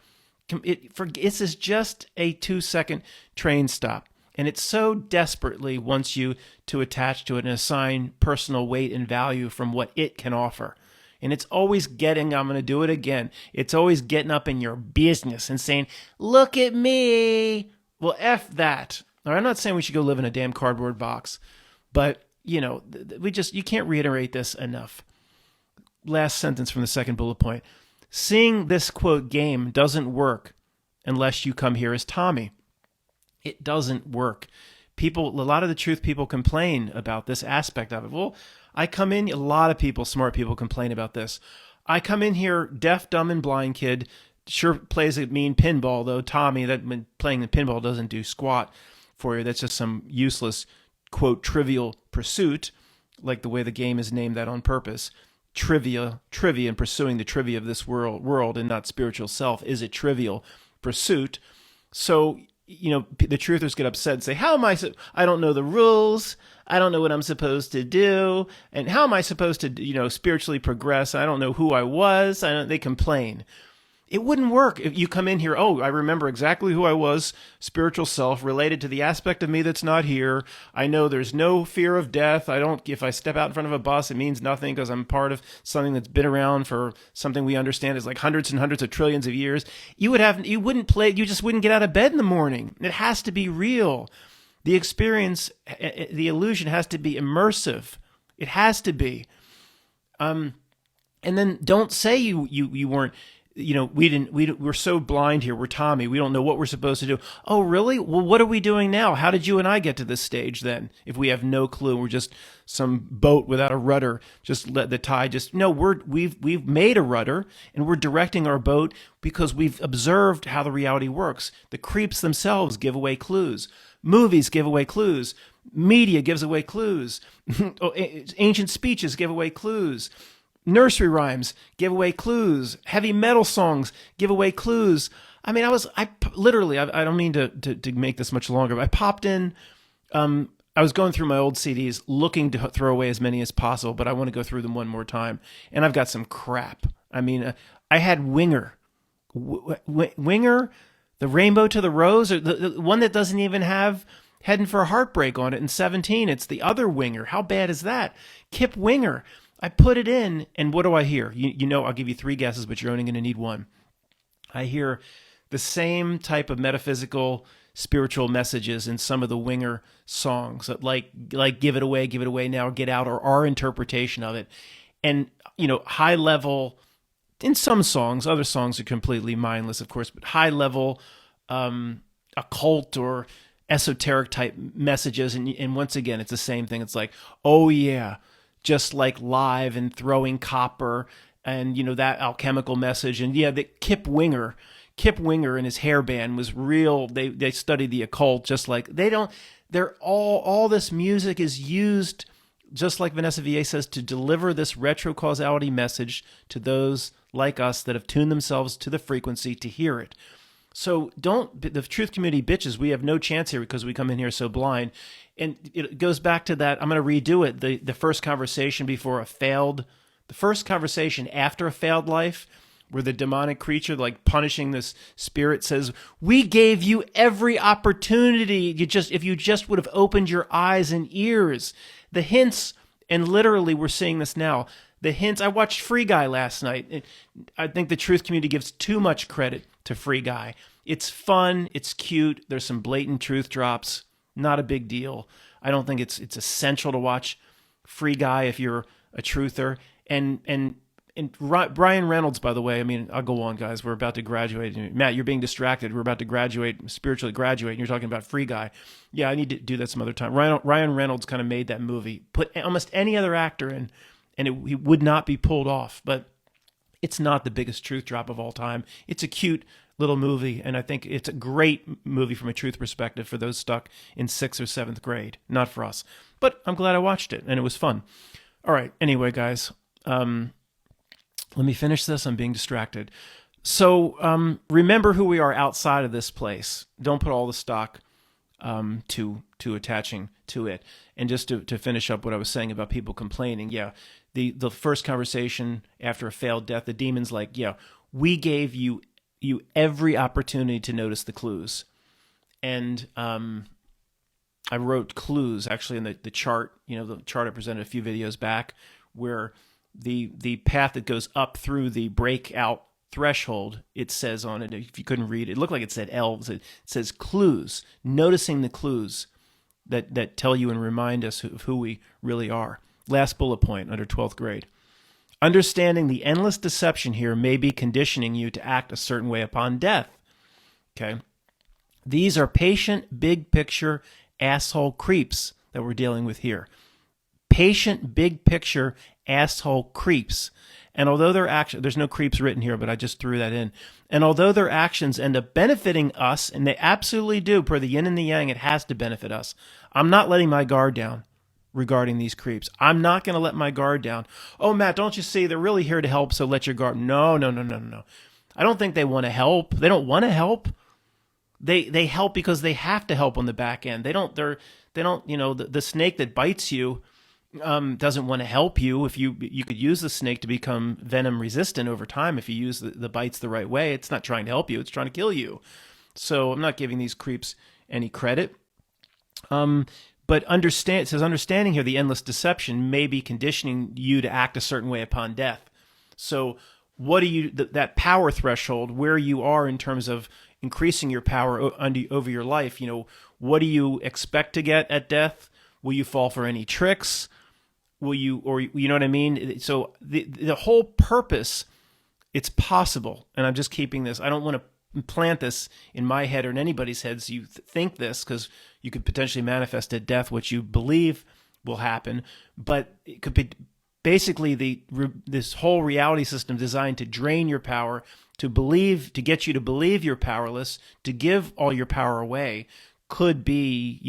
This is just a 2-second train stop, and it so desperately wants you to attach to it and assign personal weight and value from what it can offer. And it's always I'm going to do it again. It's always getting up in your business and saying, look at me. Well, F that. Now, I'm not saying we should go live in a damn cardboard box, but, you can't reiterate this enough. Last sentence from the second bullet point. Seeing this, quote, game doesn't work unless you come here as Tommy. It doesn't work. A lot of the truth people complain about this aspect of it. Well, I come in, a lot of people, smart people complain about this. I come in here, deaf, dumb, and blind kid, sure plays a mean pinball, though Tommy, that when playing the pinball doesn't do squat for you. That's just some useless, quote, trivial pursuit, like the way the game is named that on purpose. Trivia, and pursuing the trivia of this world and not spiritual self is a trivial pursuit. So, the truthers get upset and say, how am I don't know the rules. I don't know what I'm supposed to do. And how am I supposed to, spiritually progress? I don't know who I was. They complain. It wouldn't work if you come in here. Oh, I remember exactly who I was, spiritual self, related to the aspect of me that's not here. I know there's no fear of death. I don't. If I step out in front of a bus, it means nothing because I'm part of something that's been around for something we understand is like hundreds and hundreds of trillions of years. You wouldn't play. You just wouldn't get out of bed in the morning. It has to be real. The experience, the illusion has to be immersive. It has to be. And then don't say you weren't. We're so blind here. We're Tommy. We don't know what we're supposed to do. Oh, really? Well, what are we doing now? How did you and I get to this stage then? If we have no clue, we're just some boat without a rudder. Just let the tide we've made a rudder and we're directing our boat because we've observed how the reality works. The creeps themselves give away clues. Movies give away clues. Media gives away clues. Ancient speeches give away clues. Nursery rhymes give away clues. Heavy metal songs give away clues. I mean, I don't mean to make this much longer, but I popped in. I was going through my old CDs looking to throw away as many as possible, but I want to go through them one more time. And I've got some crap. I mean, I had Winger. Winger, the Rainbow to the Rose, or the one that doesn't even have Heading for a Heartbreak on it in 17. It's the other Winger. How bad is that? Kip Winger. I put it in, and what do I hear? I'll give you 3 guesses, but you're only going to need one. I hear the same type of metaphysical, spiritual messages in some of the Winger songs, like "Give It Away Now, Get Out," or our interpretation of it. And, high level, in some songs, other songs are completely mindless, of course, but high level, occult or esoteric type messages. And once again, it's the same thing. It's like, oh yeah, just like Live and Throwing Copper and, that alchemical message. And yeah, the Kip Winger and his hairband was real. They studied the occult just like all this music is used, just like Vanessa VA says, to deliver this retro causality message to those like us that have tuned themselves to the frequency to hear it. So the truth community bitches, we have no chance here because we come in here so blind. And it goes back to that. I'm going to redo it. The first conversation the first conversation after a failed life, where the demonic creature, like punishing this spirit, says, "We gave you every opportunity. If you just would have opened your eyes and ears." The hints, and literally we're seeing this now. The hints. I watched Free Guy last night. I think the truth community gives too much credit to Free Guy. It's fun. It's cute. There's some blatant truth drops. Not a big deal. I don't think it's essential to watch Free Guy if you're a truther. And Brian Reynolds, by the way, I mean, I'll go on, guys. We're about to graduate. Matt, you're being distracted. We're about to spiritually graduate, and you're talking about Free Guy. Yeah, I need to do that some other time. Ryan Reynolds kind of made that movie. Put almost any other actor in, and he would not be pulled off. But it's not the biggest truth drop of all time. It's a cute little movie, and I think it's a great movie from a truth perspective for those stuck in 6th or 7th grade. Not for us. But I'm glad I watched it, and it was fun. All right, anyway, guys, let me finish this. I'm being distracted. So remember who we are outside of this place. Don't put all the stock to attaching to it. And just to finish up what I was saying about people complaining, yeah, the first conversation after a failed death, the demon's like, yeah, we gave you every opportunity to notice the clues. And I wrote clues actually in the chart, the chart I presented a few videos back, where the path that goes up through the breakout threshold, it says on it, if you couldn't read it, it looked like it said elves. It says clues, noticing the clues that tell you and remind us of who we really are. Last bullet point under 12th grade. Understanding the endless deception here may be conditioning you to act a certain way upon death. Okay? These are patient, big picture, asshole creeps that we're dealing with here. Patient, big picture, asshole creeps. And although there's no creeps written here, but I just threw that in. And although their actions end up benefiting us, and they absolutely do, per the yin and the yang, it has to benefit us. I'm not letting my guard down regarding these creeps. I'm not going to let my guard down. Oh, Matt, don't you see? They're really here to help, so let your guard. No. I don't think they want to help. They don't want to help. They help because they have to help on the back end. They don't. The snake that bites you doesn't want to help you. If you could use the snake to become venom resistant over time if you use the bites the right way. It's not trying to help you, it's trying to kill you. So I'm not giving these creeps any credit. But it says understanding here the endless deception may be conditioning you to act a certain way upon death. So what do that power threshold, where you are in terms of increasing your power over your life, what do you expect to get at death? Will you fall for any tricks? Will you, or you know what I mean? So the whole purpose, it's possible, and I'm just keeping this, I don't want to plant this in my head or in anybody's head so you think this, because you could potentially manifest at death what you believe will happen, but it could be basically this whole reality system designed to drain your power, to get you to believe you're powerless, to give all your power away, could be,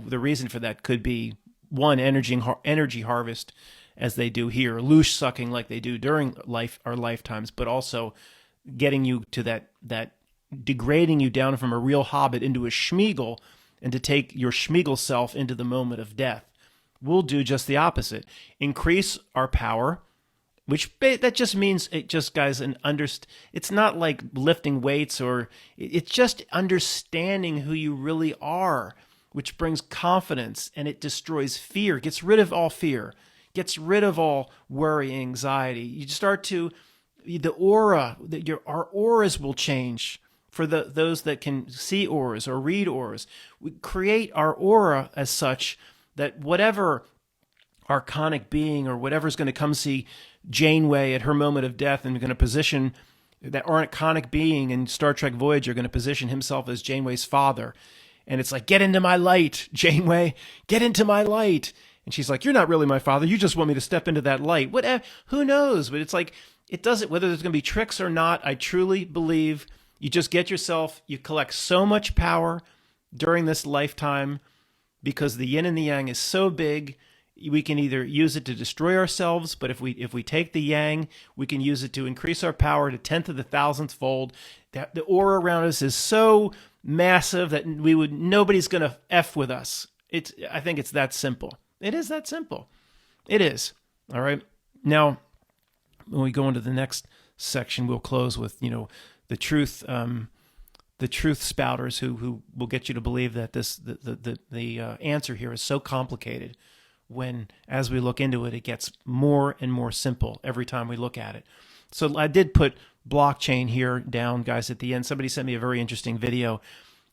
the reason for that could be one, energy harvest, as they do here, loosh sucking like they do during our lifetimes, but also getting you to that degrading you down from a real hobbit into a Schmeagle, and to take your Schmeagle self into the moment of death. We'll do just the opposite. Increase our power, which that just means, guys, it's not like lifting weights, or it's just understanding who you really are, which brings confidence, and it destroys fear, gets rid of all fear, gets rid of all worry, anxiety. You start to, our auras will change. For those that can see auras or read auras, we create our aura as such that whatever archonic being or whatever's going to come see Janeway at her moment of death and going to position that archonic being in Star Trek Voyager, going to position himself as Janeway's father. And it's like, get into my light, Janeway, get into my light. And she's like, you're not really my father. You just want me to step into that light. Who knows? But it's like, it doesn't, whether there's going to be tricks or not, I truly believe you just you collect so much power during this lifetime, because the yin and the yang is so big. We can either use it to destroy ourselves, but if we take the yang, we can use it to increase our power to 10th of the 1,000th fold. The aura around us is so massive that nobody's going to F with us. I think it's that simple. It is that simple. It is. All right. Now, when we go into the next section, we'll close with, the truth spouters who will get you to believe that the answer here is so complicated, when as we look into it, it gets more and more simple every time we look at it. So I did put blockchain here down, guys, at the end. Somebody sent me a very interesting video,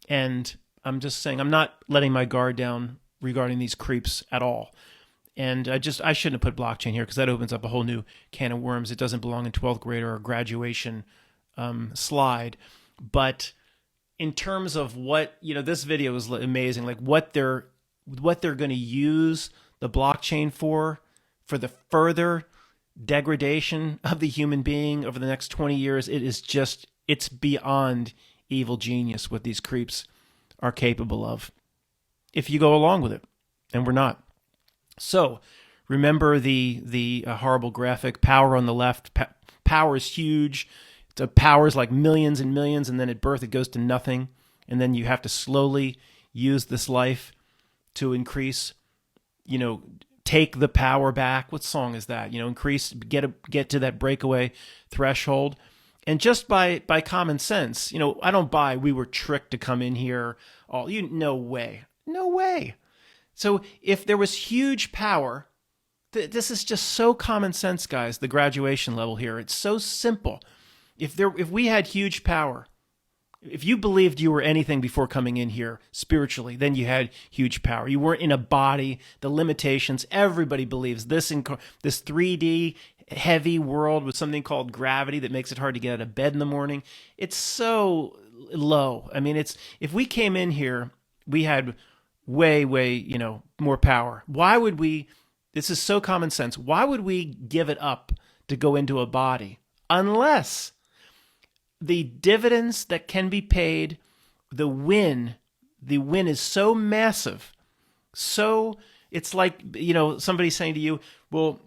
and I'm just saying I'm not letting my guard down regarding these creeps at all. And I shouldn't have put blockchain here, because that opens up a whole new can of worms. It doesn't belong in 12th grade or a graduation slide. But in terms of what, this video is amazing, like what they're going to use the blockchain for the further degradation of the human being over the next 20 years. It's beyond evil genius what these creeps are capable of, if you go along with it, and we're not. So remember the horrible graphic, power on the left. Power is huge. The power is like millions and millions, and then at birth it goes to nothing, and then you have to slowly use this life to increase, take the power back. What song is that? Increase, get to that breakaway threshold. And just by common sense, I don't buy we were tricked to come in here. No way. So if there was huge power, this is just so common sense, guys, the graduation level here. It's so simple. If we had huge power, if you believed you were anything before coming in here spiritually, then you had huge power. You weren't in a body, the limitations. Everybody believes this 3D heavy world with something called gravity that makes it hard to get out of bed in the morning. It's so low. I mean, if we came in here, we had way, more power. Why would we? This is so common sense. Why would we give it up to go into a body? Unless the dividends that can be paid, the win is so massive. So it's like, somebody saying to you, well,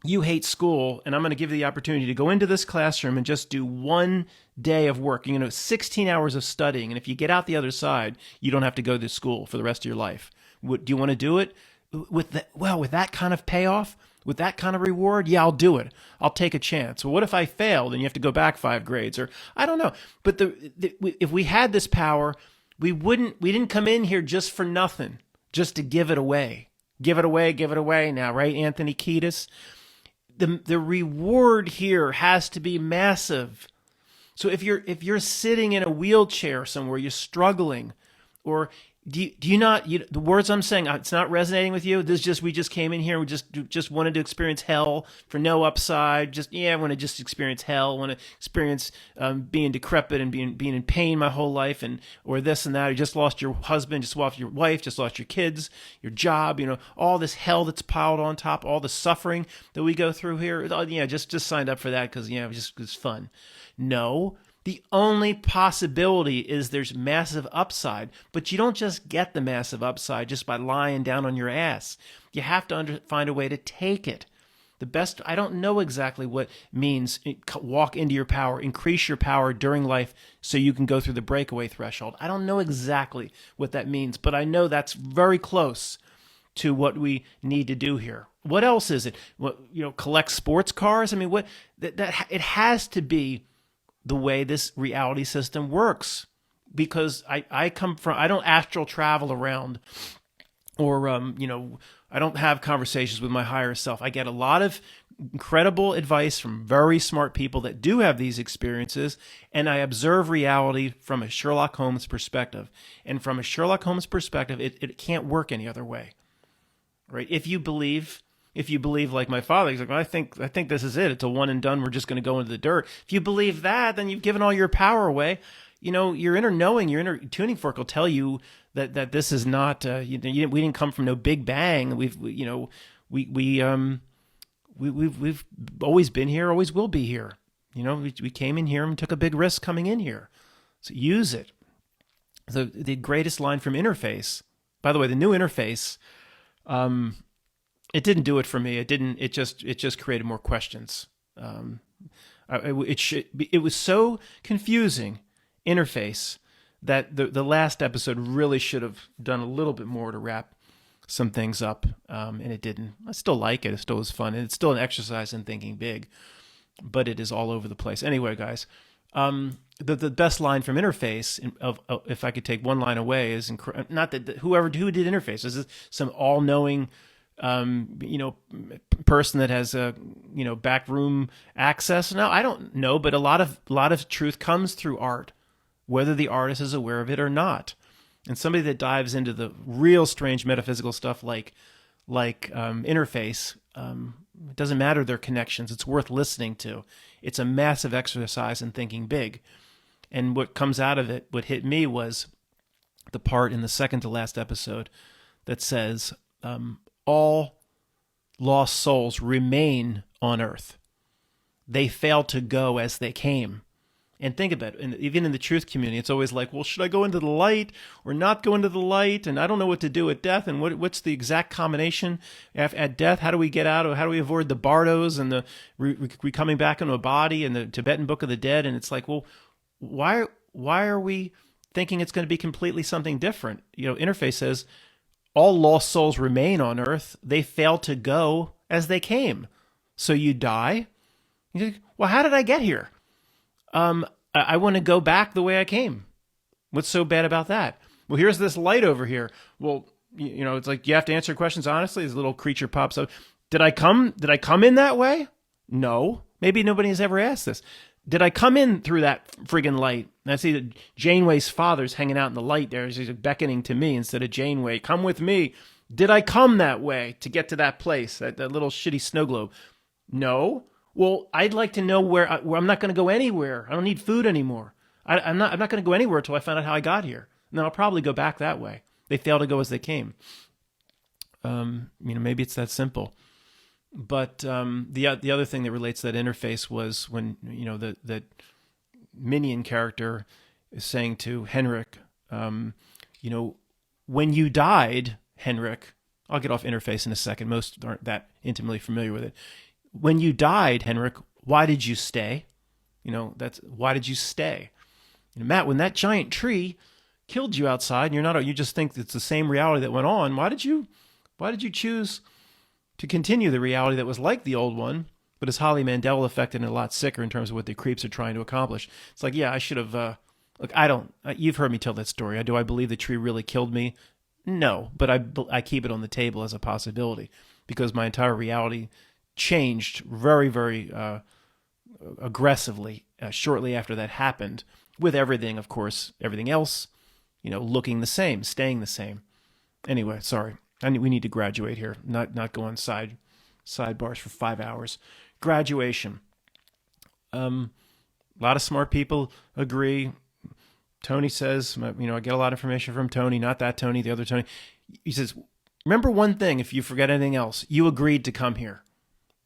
you hate school, and I'm going to give you the opportunity to go into this classroom and just do 1 day of work, 16 hours of studying. And if you get out the other side, you don't have to go to school for the rest of your life. Do you want to do it? with that kind of payoff, with that kind of reward, yeah, I'll do it. I'll take a chance. Well, what if I fail? Then you have to go back 5 grades, or I don't know. But if we had this power, we didn't come in here just for nothing, just to give it away. Give it away, give it away now, right, Anthony Kiedis? The reward here has to be massive. So if you're sitting in a wheelchair somewhere, you're struggling, or do you not, the words I'm saying, it's not resonating with you? We just came in here, we just wanted to experience hell for no upside. I want to just experience hell. I want to experience being decrepit and being in pain my whole life, or this and that. You just lost your husband, just lost your wife, just lost your kids, your job. All this hell that's piled on top, all the suffering that we go through here. Just signed up for that because it's fun. No. The only possibility is there's massive upside, but you don't just get the massive upside just by lying down on your ass. You have to find a way to take it. I don't know exactly what means walk into your power, increase your power during life so you can go through the breakaway threshold. I don't know exactly what that means, but I know that's very close to what we need to do here. What else is it? Collect sports cars? I mean, it has to be the way this reality system works, because I don't astral travel around, or I don't have conversations with my higher self. I get a lot of incredible advice from very smart people that do have these experiences, and I observe reality from a Sherlock Holmes perspective. And from a Sherlock Holmes perspective, it can't work any other way, right? If you believe like my father, he's like, well, I think this is it. It's a one and done. We're just going to go into the dirt. If you believe that, then you've given all your power away. Your inner knowing, your inner tuning fork will tell you that this is not. We didn't come from no big bang. We've always been here, always will be here. We came in here and took a big risk coming in here. So use it. The greatest line from Interface. By the way, the new Interface. It didn't do it for me. It just created more questions. It was so confusing, Interface, that the last episode really should have done a little bit more to wrap some things up, and it didn't. I still like it. It still was fun, and it's still an exercise in thinking big, but it is all over the place. Anyway, guys, the best line from Interface, if I could take one line away, is not that who did Interface. This is some all-knowing person that has backroom access. No, I don't know, but a lot of truth comes through art, whether the artist is aware of it or not. And somebody that dives into the real strange metaphysical stuff like Interface, it doesn't matter their connections. It's worth listening to. It's a massive exercise in thinking big. And what comes out of it, what hit me, was the part in the second to last episode that says, all lost souls remain on earth. They fail to go as they came. And think about it, and even in the truth community, it's always like, well, should I go into the light or not go into the light? And I don't know what to do at death. And what's the exact combination at death? How do we get out? Or how do we avoid the bardos and the we coming back into a body and the Tibetan Book of the Dead? And it's like, well, why are we thinking it's going to be completely something different? Interface says, all lost souls remain on earth. They fail to go as they came. So you die. You think, well, how did I get here? I want to go back the way I came. What's so bad about that? Well, here's this light over here. Well, it's like you have to answer questions honestly. This little creature pops up. Did I come in that way? No. Maybe nobody has ever asked this. Did I come in through that friggin' light? And I see that Janeway's father's hanging out in the light there. He's beckoning to me instead of Janeway. Come with me. Did I come that way to get to that place, that little shitty snow globe? No. Well, I'd like to know where I'm not going to go anywhere. I don't need food anymore. I'm not going to go anywhere until I find out how I got here. And then I'll probably go back that way. They fail to go as they came. Maybe it's that simple. But the other thing that relates to that Interface was when that Minion character is saying to Henrik, when you died, Henrik. I'll get off Interface in a second. Most aren't that intimately familiar with it. When you died, Henrik, why did you stay? Why did you stay? Matt, when that giant tree killed you outside, and you just think it's the same reality that went on. Why did you Why did you choose to continue the reality that was like the old one, but is highly Mandela affected and a lot sicker in terms of what the creeps are trying to accomplish? It's like, yeah, I should have. Look, I don't. You've heard me tell that story. Do I believe the tree really killed me? No, but I keep it on the table as a possibility because my entire reality changed very, very aggressively shortly after that happened. With everything, of course, everything else, looking the same, staying the same. Anyway, sorry. We need to graduate here, not go on sidebars for 5 hours. Graduation. A lot of smart people agree. Tony says, I get a lot of information from Tony, not that Tony, the other Tony. He says, remember one thing, if you forget anything else, you agreed to come here.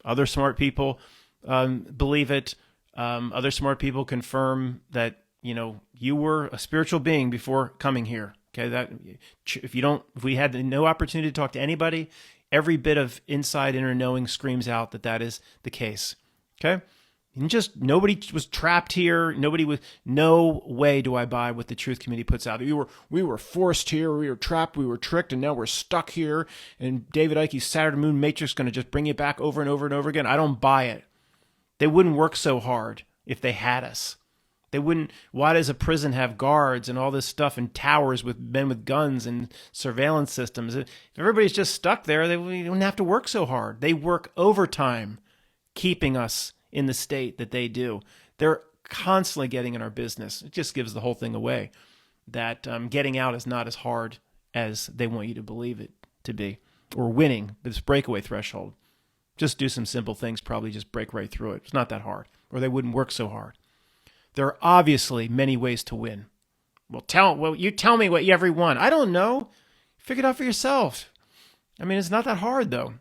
Other smart people believe it. Other smart people confirm that, you were a spiritual being before coming here. Okay, that if we had no opportunity to talk to anybody, every bit of inside inner knowing screams out that is the case. Okay, and just nobody was trapped here. No way do I buy what the truth community puts out. We were forced here. We were trapped. We were tricked, and now we're stuck here. And David Icke's Saturday Moon Matrix going to just bring you back over and over and over again. I don't buy it. They wouldn't work so hard if they had us. They wouldn't. Why does a prison have guards and all this stuff and towers with men with guns and surveillance systems? If everybody's just stuck there, they wouldn't have to work so hard. They work overtime, keeping us in the state that they do. They're constantly getting in our business. It just gives the whole thing away. That getting out is not as hard as they want you to believe it to be, or winning this breakaway threshold. Just do some simple things, probably just break right through it. It's not that hard, or they wouldn't work so hard. There are obviously many ways to win. You tell me what every one. I don't know. Figure it out for yourself. It's not that hard, though.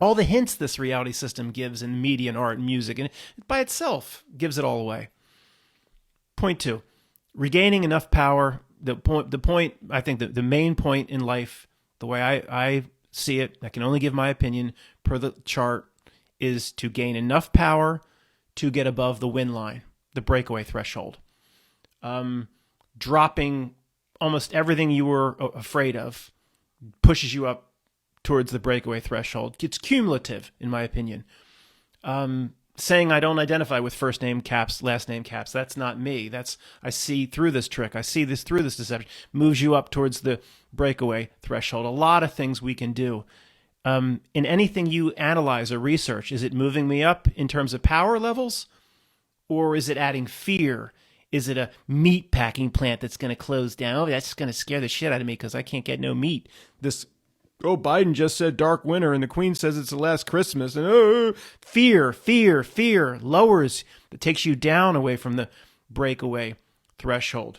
All the hints this reality system gives in media and art and music, and it by itself gives it all away. Point 2, regaining enough power. The point, I think the main point in life, the way I see it, I can only give my opinion per the chart, is to gain enough power to get above the win line. The breakaway threshold. Dropping almost everything you were afraid of pushes you up towards the breakaway threshold. It's cumulative, in my opinion. Saying I don't identify with first name caps, last name caps, that's not me. I see through this trick. I see this through this deception. Moves you up towards the breakaway threshold. A lot of things we can do. In anything you analyze or research, is it moving me up in terms of power levels? Or is it adding fear? Is it a meat packing plant that's going to close down? Oh, that's going to scare the shit out of me because I can't get no meat. Biden just said dark winter and the Queen says it's the last Christmas. And fear lowers. It takes you down away from the breakaway threshold.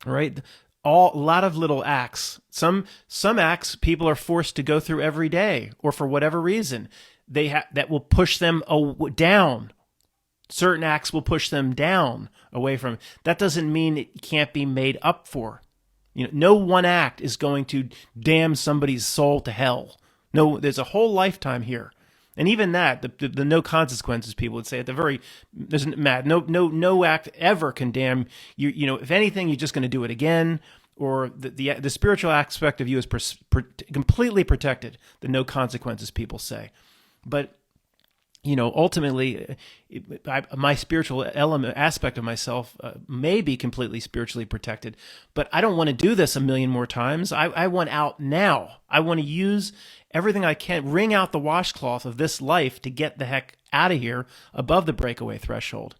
All right? A lot of little acts. Some acts people are forced to go through every day, or for whatever reason, that will push them down. Certain acts will push them down away from it. That doesn't mean it can't be made up for. No one act is going to damn somebody's soul to hell. No, there's a whole lifetime here. And even that, the no consequences people would say at the very, doesn't matter. No act ever can damn you. If anything, you're just going to do it again. Or the spiritual aspect of you is completely protected. The no consequences people say. But ultimately, my spiritual aspect of myself may be completely spiritually protected, but I don't want to do this a million more times. I want out now. I want to use everything I can, wring out the washcloth of this life to get the heck out of here above the breakaway threshold.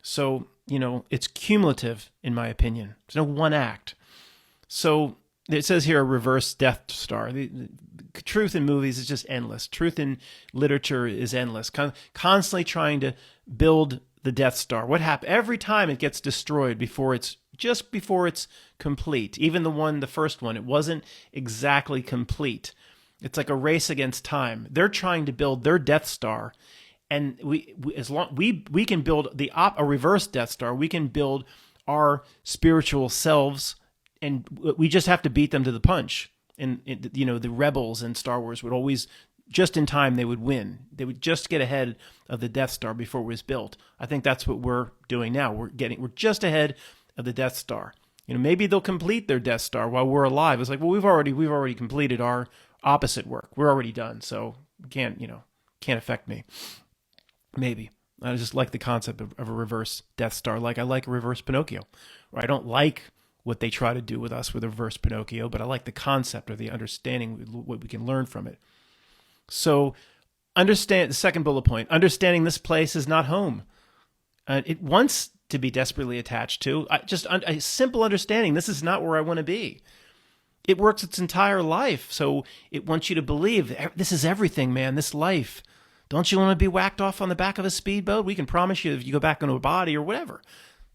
So, it's cumulative, in my opinion. There's no one act. So it says here a reverse Death Star. The truth in movies is just endless. Truth in literature is endless. Constantly trying to build the Death Star. What happens every time it gets destroyed before it's complete? Even the first one, it wasn't exactly complete. It's like a race against time. They're trying to build their Death Star, and we can build a reverse Death Star. We can build our spiritual selves, and we just have to beat them to the punch. And the rebels in Star Wars would always, just in time, they would win. They would just get ahead of the Death Star before it was built. I think that's what we're doing now. We're just ahead of the Death Star. Maybe they'll complete their Death Star while we're alive. It's like, well, we've already completed our opposite work. We're already done, so can't affect me. Maybe. I just like the concept of a reverse Death Star. Like I like a reverse Pinocchio. Or I don't like what they try to do with us with a reverse Pinocchio, but I like the concept or the understanding, what we can learn from it. So understand the second bullet point. Understanding this place is not home. It wants to be desperately attached to. Just a simple understanding. This is not where I want to be. It works its entire life. So it wants you to believe this is everything, man. This life. Don't you want to be whacked off on the back of a speedboat? We can promise you if you go back into a body or whatever.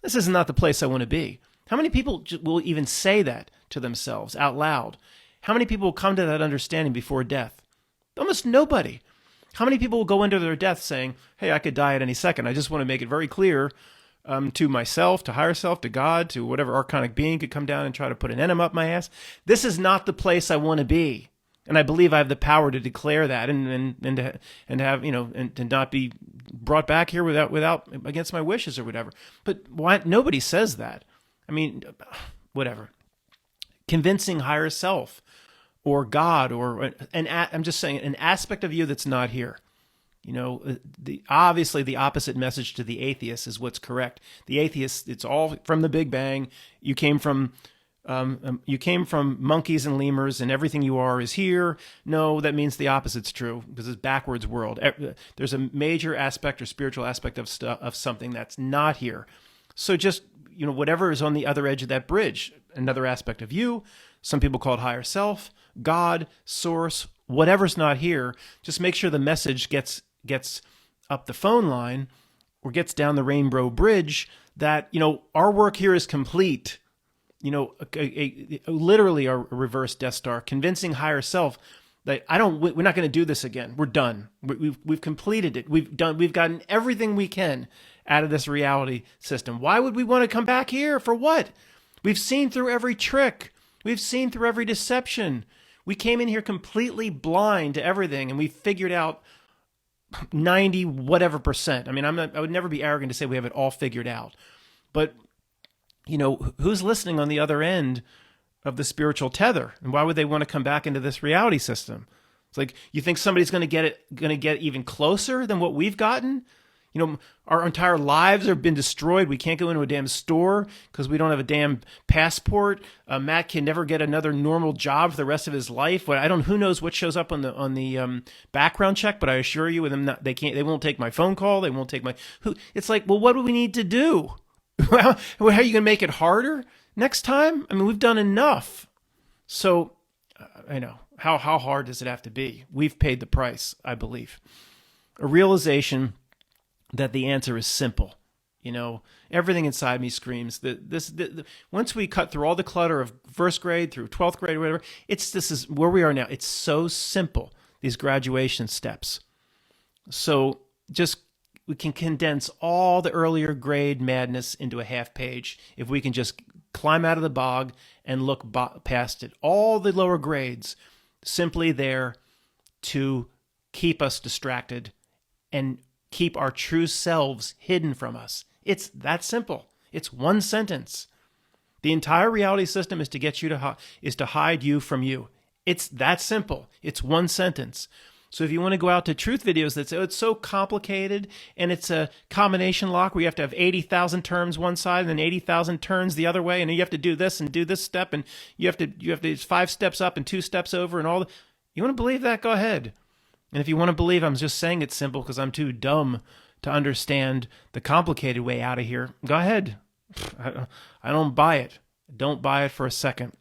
This is not the place I want to be. How many people will even say that to themselves out loud? How many people will come to that understanding before death? Almost nobody. How many people will go into their death saying, hey, I could die at any second. I just want to make it very clear to myself, to higher self, to God, to whatever archonic being could come down and try to put an enema up my ass. This is not the place I want to be. And I believe I have the power to declare that and have, and to not be brought back here without against my wishes or whatever. But why nobody says that? I mean, whatever. Convincing higher self or God or I'm just saying an aspect of you that's not here. Obviously the opposite message to the atheist is what's correct. The atheist, it's all from the Big Bang. You came from monkeys and lemurs, and everything you are is here. No, that means the opposite's true because it's backwards world. There's a major aspect or spiritual aspect of something that's not here. So just whatever is on the other edge of that bridge, another aspect of you. Some people call it higher self, God, source, whatever's not here. Just make sure the message gets up the phone line or gets down the rainbow bridge that our work here is complete. Literally a reverse Death Star, convincing higher self that we're not going to do this again. We're done. We've completed it. We've gotten everything we can out of this reality system. Why would we want to come back here? For what? We've seen through every trick. We've seen through every deception. We came in here completely blind to everything, and we figured out 90 whatever percent. I mean, I would never be arrogant to say we have it all figured out, but who's listening on the other end of the spiritual tether? And why would they want to come back into this reality system? It's like, you think somebody's going to get even closer than what we've gotten? Our entire lives have been destroyed. We can't go into a damn store because we don't have a damn passport. Matt can never get another normal job for the rest of his life. Who knows what shows up on the background check, but I assure you with them, they won't take my phone call. They won't take it's like, well, what do we need to do? How are you going to make it harder next time? I mean, we've done enough. So I know. How hard does it have to be? We've paid the price, I believe. A realization that the answer is simple. Everything inside me screams that once we cut through all the clutter of first grade through 12th grade or whatever, this is where we are now. It's so simple, these graduation steps. So we can condense all the earlier grade madness into a half page if we can just climb out of the bog and look past it. All the lower grades simply there to keep us distracted and keep our true selves hidden from us. It's that simple. It's one sentence. The entire reality system is to get you to hide you from you. It's that simple. It's one sentence. So if you want to go out to truth videos that say, it's so complicated and it's a combination lock where you have to have 80,000 terms one side and then 80,000 turns the other way, and then you have to do this and do this step, and you have to 5 steps up and 2 steps over and all. You want to believe that? Go ahead. And if you want to believe I'm just saying it's simple because I'm too dumb to understand the complicated way out of here, go ahead. I don't buy it. Don't buy it for a second.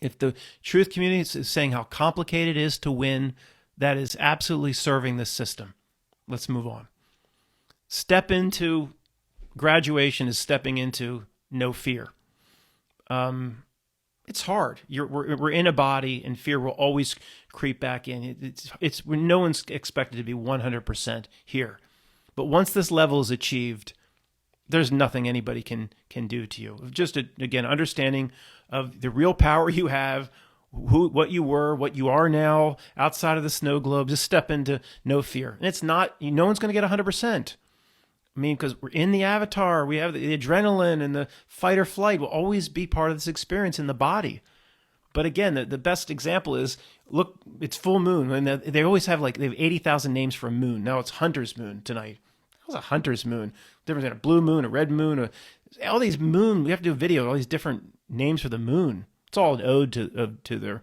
If the truth community is saying how complicated it is to win, that is absolutely serving this system. Let's move on. Step into graduation is stepping into no fear. It's hard. We're in a body, and fear will always creep back in. It's no one's expected to be 100% here. But once this level is achieved, there's nothing anybody can do to you. Just again, understanding of the real power you have, what you were, what you are now, outside of the snow globe. Just step into no fear. And it's not, no one's going to get 100%. I mean, because we're in the avatar, we have the adrenaline, and the fight or flight will always be part of this experience in the body. But again, the best example is, look, it's full moon, and they always have they have 80,000 names for a moon. Now it's Hunter's moon tonight. It was a Hunter's moon. Different than a blue moon, a red moon, all these moon. We have to do a video. All these different names for the moon. It's all an ode to their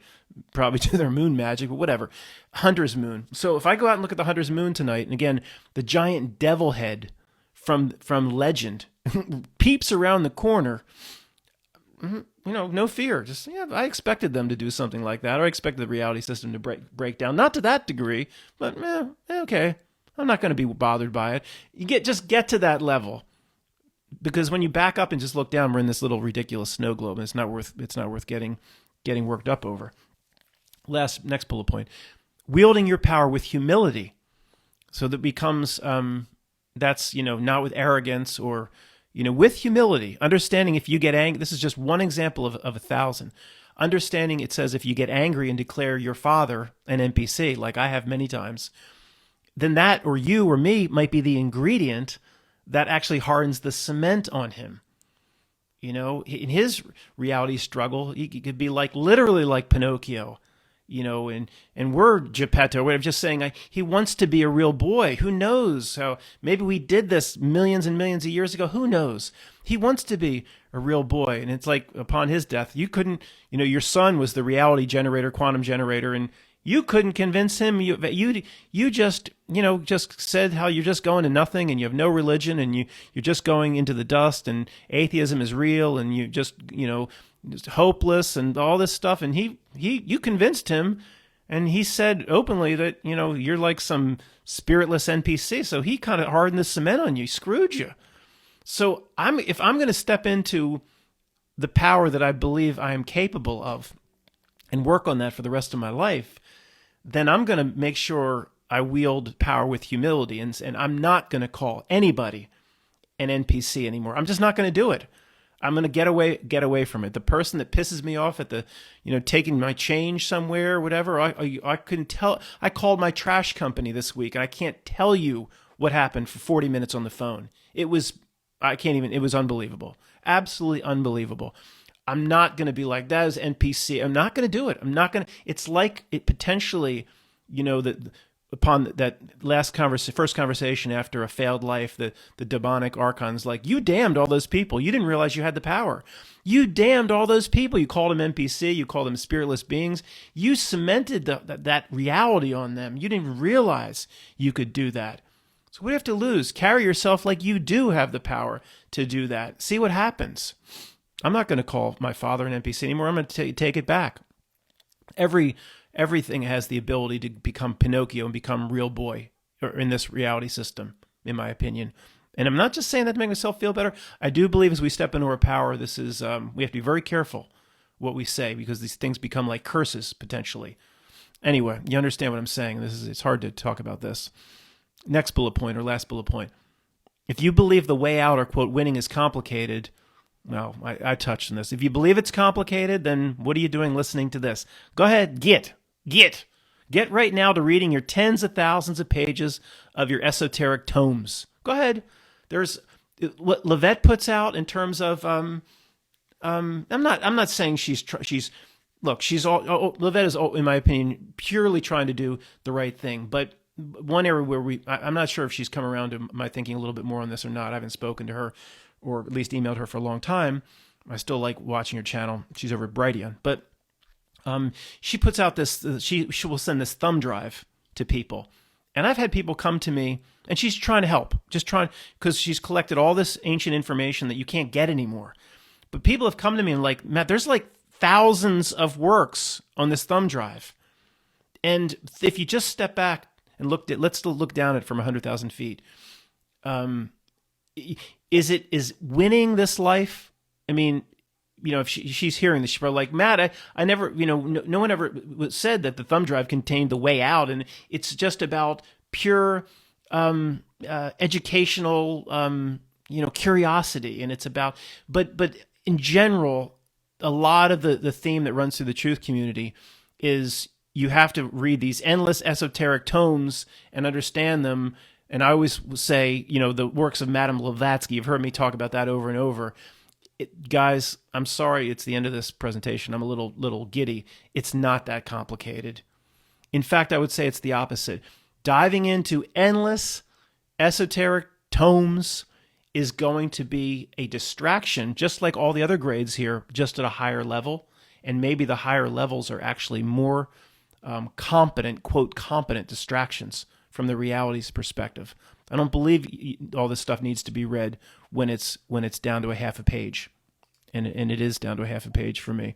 probably to their moon magic, but whatever. Hunter's moon. So if I go out and look at the Hunter's moon tonight, and again, the giant devil head from legend peeps around the corner. No fear. Just I expected them to do something like that, or I expected the reality system to break down. Not to that degree, but okay. I'm not going to be bothered by it. Just get to that level, because when you back up and just look down, we're in this little ridiculous snow globe, and it's not worth getting worked up over. Next bullet point: wielding your power with humility, so that becomes that's not with arrogance or. With humility, understanding if you get angry, this is just one example of 1,000. Understanding, it says, if you get angry and declare your father an NPC, like I have many times, then that, or you or me, might be the ingredient that actually hardens the cement on him. In his reality struggle, he could be literally like Pinocchio. And we're Geppetto, whatever, just saying he wants to be a real boy. Who knows how, maybe we did this millions and millions of years ago. Who knows? He wants to be a real boy. And it's like upon his death, you couldn't, your son was the reality generator, quantum generator, and you couldn't convince him. You just, just said how you're just going to nothing and you have no religion and you're just going into the dust and atheism is real and you just hopeless and all this stuff, and you convinced him, and he said openly that you're like some spiritless NPC. So he kind of hardened the cement on you, screwed you. So if I'm going to step into the power that I believe I am capable of, and work on that for the rest of my life, then I'm going to make sure I wield power with humility, and I'm not going to call anybody an NPC anymore. I'm just not going to do it. I'm going to get away from it. The person that pisses me off at the, taking my change somewhere or whatever, I couldn't tell. I called my trash company this week, and I can't tell you what happened for 40 minutes on the phone. It was unbelievable. Absolutely unbelievable. I'm not going to be like, that is NPC. I'm not going to do it. It's like it potentially, that upon that first conversation after a failed life, the demonic archon's like, you damned all those people. You didn't realize you had the power. You damned all those people. You called them NPC. You called them spiritless beings. You cemented that reality on them. You didn't realize you could do that. So what do you have to lose? Carry yourself like you do have the power to do that. See what happens. I'm not going to call my father an NPC anymore. I'm going to take it back. Everything has the ability to become Pinocchio and become real boy in this reality system, in my opinion. And I'm not just saying that to make myself feel better. I do believe as we step into our power, we have to be very careful what we say, because these things become like curses potentially. Anyway, you understand what I'm saying. It's hard to talk about this. Next bullet point, or last bullet point. If you believe the way out, or quote, winning is complicated, well, I touched on this. If you believe it's complicated, then what are you doing listening to this? Go ahead, get right now to reading your tens of thousands of pages of your esoteric tomes. Go ahead. There's what Levette puts out in terms of I'm not saying Levette is, in my opinion, purely trying to do the right thing, but one area where I'm not sure if she's come around to my thinking a little bit more on this or not. I haven't spoken to her, or at least emailed her for a long time. I still like watching her channel. She's over at Brighteon. But she puts out this, she will send this thumb drive to people. And I've had people come to me, and she's trying to help, because she's collected all this ancient information that you can't get anymore. But people have come to me and like, Matt, there's like thousands of works on this thumb drive. And if you just step back and let's look down at it from 100,000 feet. Is winning this life? I mean, if she's hearing this, she's probably like, Matt, I never, no one ever said that the thumb drive contained the way out, and it's just about pure educational, curiosity, and it's about, but in general, a lot of the theme that runs through the truth community is you have to read these endless esoteric tomes and understand them. And I always say, the works of Madame Blavatsky, you've heard me talk about that over and over. Guys, I'm sorry it's the end of this presentation. I'm a little giddy. It's not that complicated. In fact, I would say it's the opposite. Diving into endless esoteric tomes is going to be a distraction, just like all the other grades here, just at a higher level. And maybe the higher levels are actually more competent, quote, competent distractions from the reality's perspective. I don't believe all this stuff needs to be read when it's down to a half a page, and it is down to a half a page for me.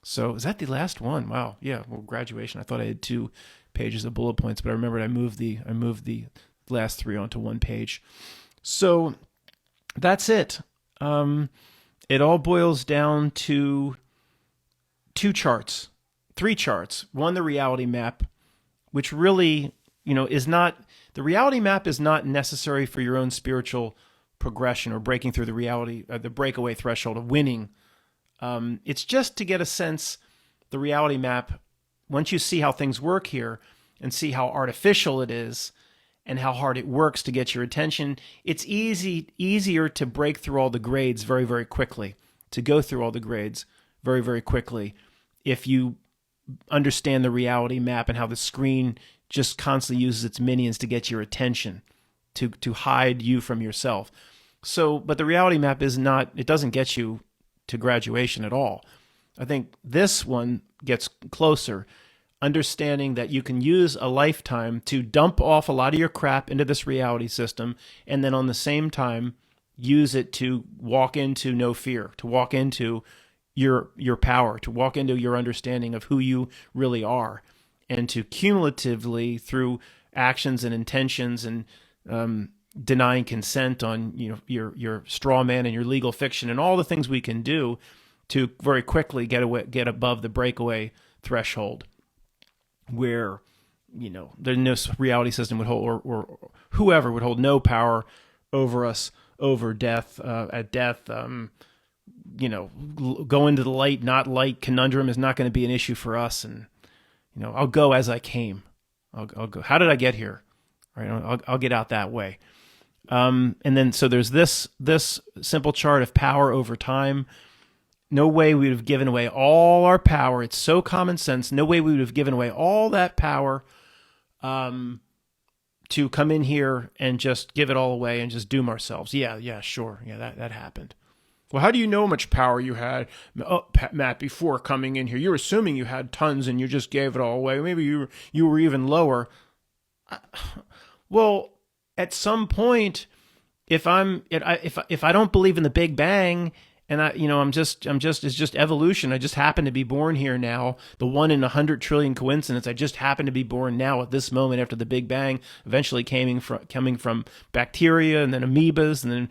So is that the last one? Wow, yeah. Well, graduation. I thought I had 2 pages of bullet points, but I remembered I moved the last 3 onto 1 page. So that's it. It all boils down to 3 charts. One, the reality map, which really, is not, the reality map is not necessary for your own spiritual progression or breaking through the reality, the breakaway threshold of winning. It's just to get a sense, the reality map, once you see how things work here and see how artificial it is and how hard it works to get your attention, it's easier to break through all the grades very, very quickly, to go through all the grades very, very quickly if you understand the reality map and how the screen just constantly uses its minions to get your attention, to hide you from yourself. So, but the reality map it doesn't get you to graduation at all. I think this one gets closer, understanding that you can use a lifetime to dump off a lot of your crap into this reality system, and then on the same time use it to walk into no fear, to walk into your power, to walk into your understanding of who you really are, and to cumulatively, through actions and intentions and denying consent on your straw man and your legal fiction and all the things we can do, to very quickly get above the breakaway threshold, where there's no reality system would hold, or whoever would hold no power over us, over death. At death, go into the light, not light conundrum is not going to be an issue for us. And I'll go as I came. I'll go. How did I get here? Right. I'll get out that way. And then so there's this simple chart of power over time. No way we would have given away all our power. It's so common sense. No way we would have given away all that power to come in here and just give it all away and just doom ourselves. Yeah, sure. Yeah, that happened. Well, how do you know how much power you had, Matt, before coming in here? You're assuming you had tons and you just gave it all away. Maybe you were even lower. Well, at some point, if I don't believe in the Big Bang, and it's just evolution. I just happen to be born here now. The 1 in 100 trillion coincidence. I just happen to be born now at this moment after the Big Bang, eventually coming from bacteria and then amoebas, and then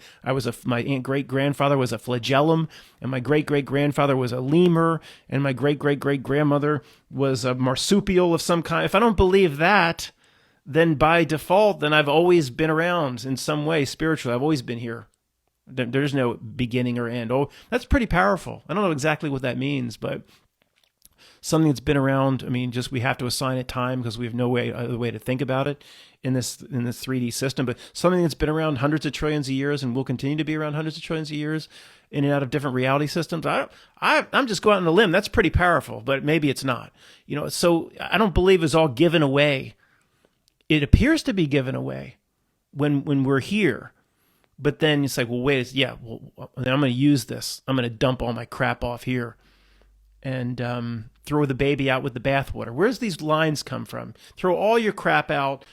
my great-grandfather was a flagellum, and my great-great-grandfather was a lemur, and my great-great-great-grandmother was a marsupial of some kind. If I don't believe that, then by default, then I've always been around in some way spiritually. I've always been here. There's no beginning or end. Oh, that's pretty powerful. I don't know exactly what that means, but something that's been around. I mean, just we have to assign it time because we have no other way to think about it in this 3D system. But something that's been around hundreds of trillions of years and will continue to be around hundreds of trillions of years in and out of different reality systems. I'm just going out on a limb. That's pretty powerful, but maybe it's not. So I don't believe it's all given away. It appears to be given away when we're here. But then it's like, well, wait, I'm going to use this. I'm going to dump all my crap off here and throw the baby out with the bathwater. Where's these lines come from? Throw all your crap out,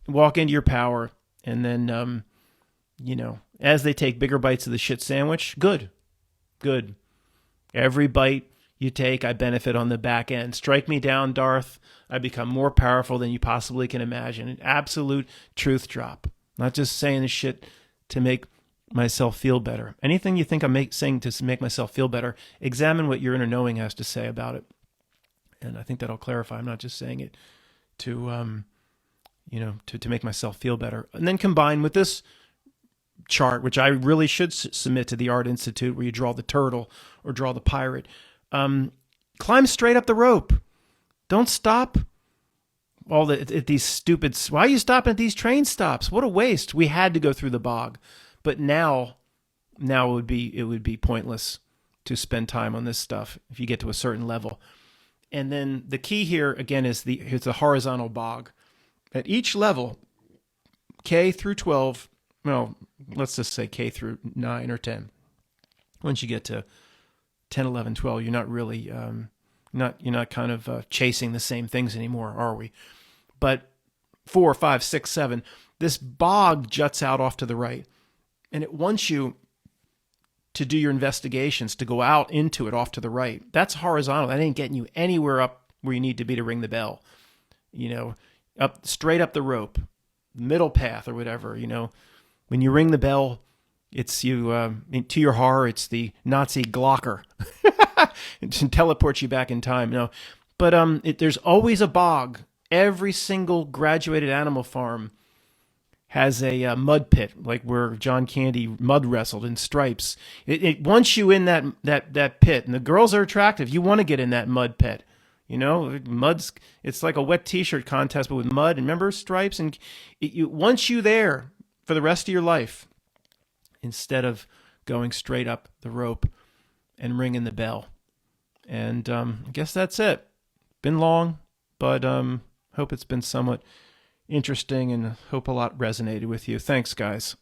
walk into your power, and then, as they take bigger bites of the shit sandwich, good. Every bite you take, I benefit on the back end. Strike me down, Darth. I become more powerful than you possibly can imagine. An absolute truth drop. Not just saying this shit to make myself feel better. Anything you think I'm saying to make myself feel better, examine what your inner knowing has to say about it. And I think that'll clarify. I'm not just saying it to make myself feel better. And then combine with this chart, which I really should submit to the Art Institute, where you draw the turtle or draw the pirate. Climb straight up the rope. Don't stop. At these stupid... Why are you stopping at these train stops? What a waste. We had to go through the bog. But now Now it would be pointless to spend time on this stuff if you get to a certain level. And then the key here again is here's the horizontal bog. At each level, K through 12, well, let's just say K through 9 or 10. Once you get to 10, 11, 12, you're not really you're not kind of chasing the same things anymore, are we? But 4, 5, 6, 7, this bog juts out off to the right, and it wants you to do your investigations, to go out into it off to the right. That's horizontal. That ain't getting you anywhere up where you need to be to ring the bell. You know, up straight up the rope, middle path or whatever. You know, when you ring the bell, it's you. To your horror, it's the Nazi Glocker. It teleports you back in time. No, but there's always a bog. Every single graduated animal farm has a mud pit, like where John Candy mud wrestled in Stripes. It wants you in that pit, and the girls are attractive. You want to get in that mud pit. You know, it's like a wet T-shirt contest, but with mud. And remember Stripes? And it wants you there for the rest of your life, instead of going straight up the rope and ringing the bell. And I guess that's it. Been long, but hope it's been somewhat interesting, and hope a lot resonated with you. Thanks, guys.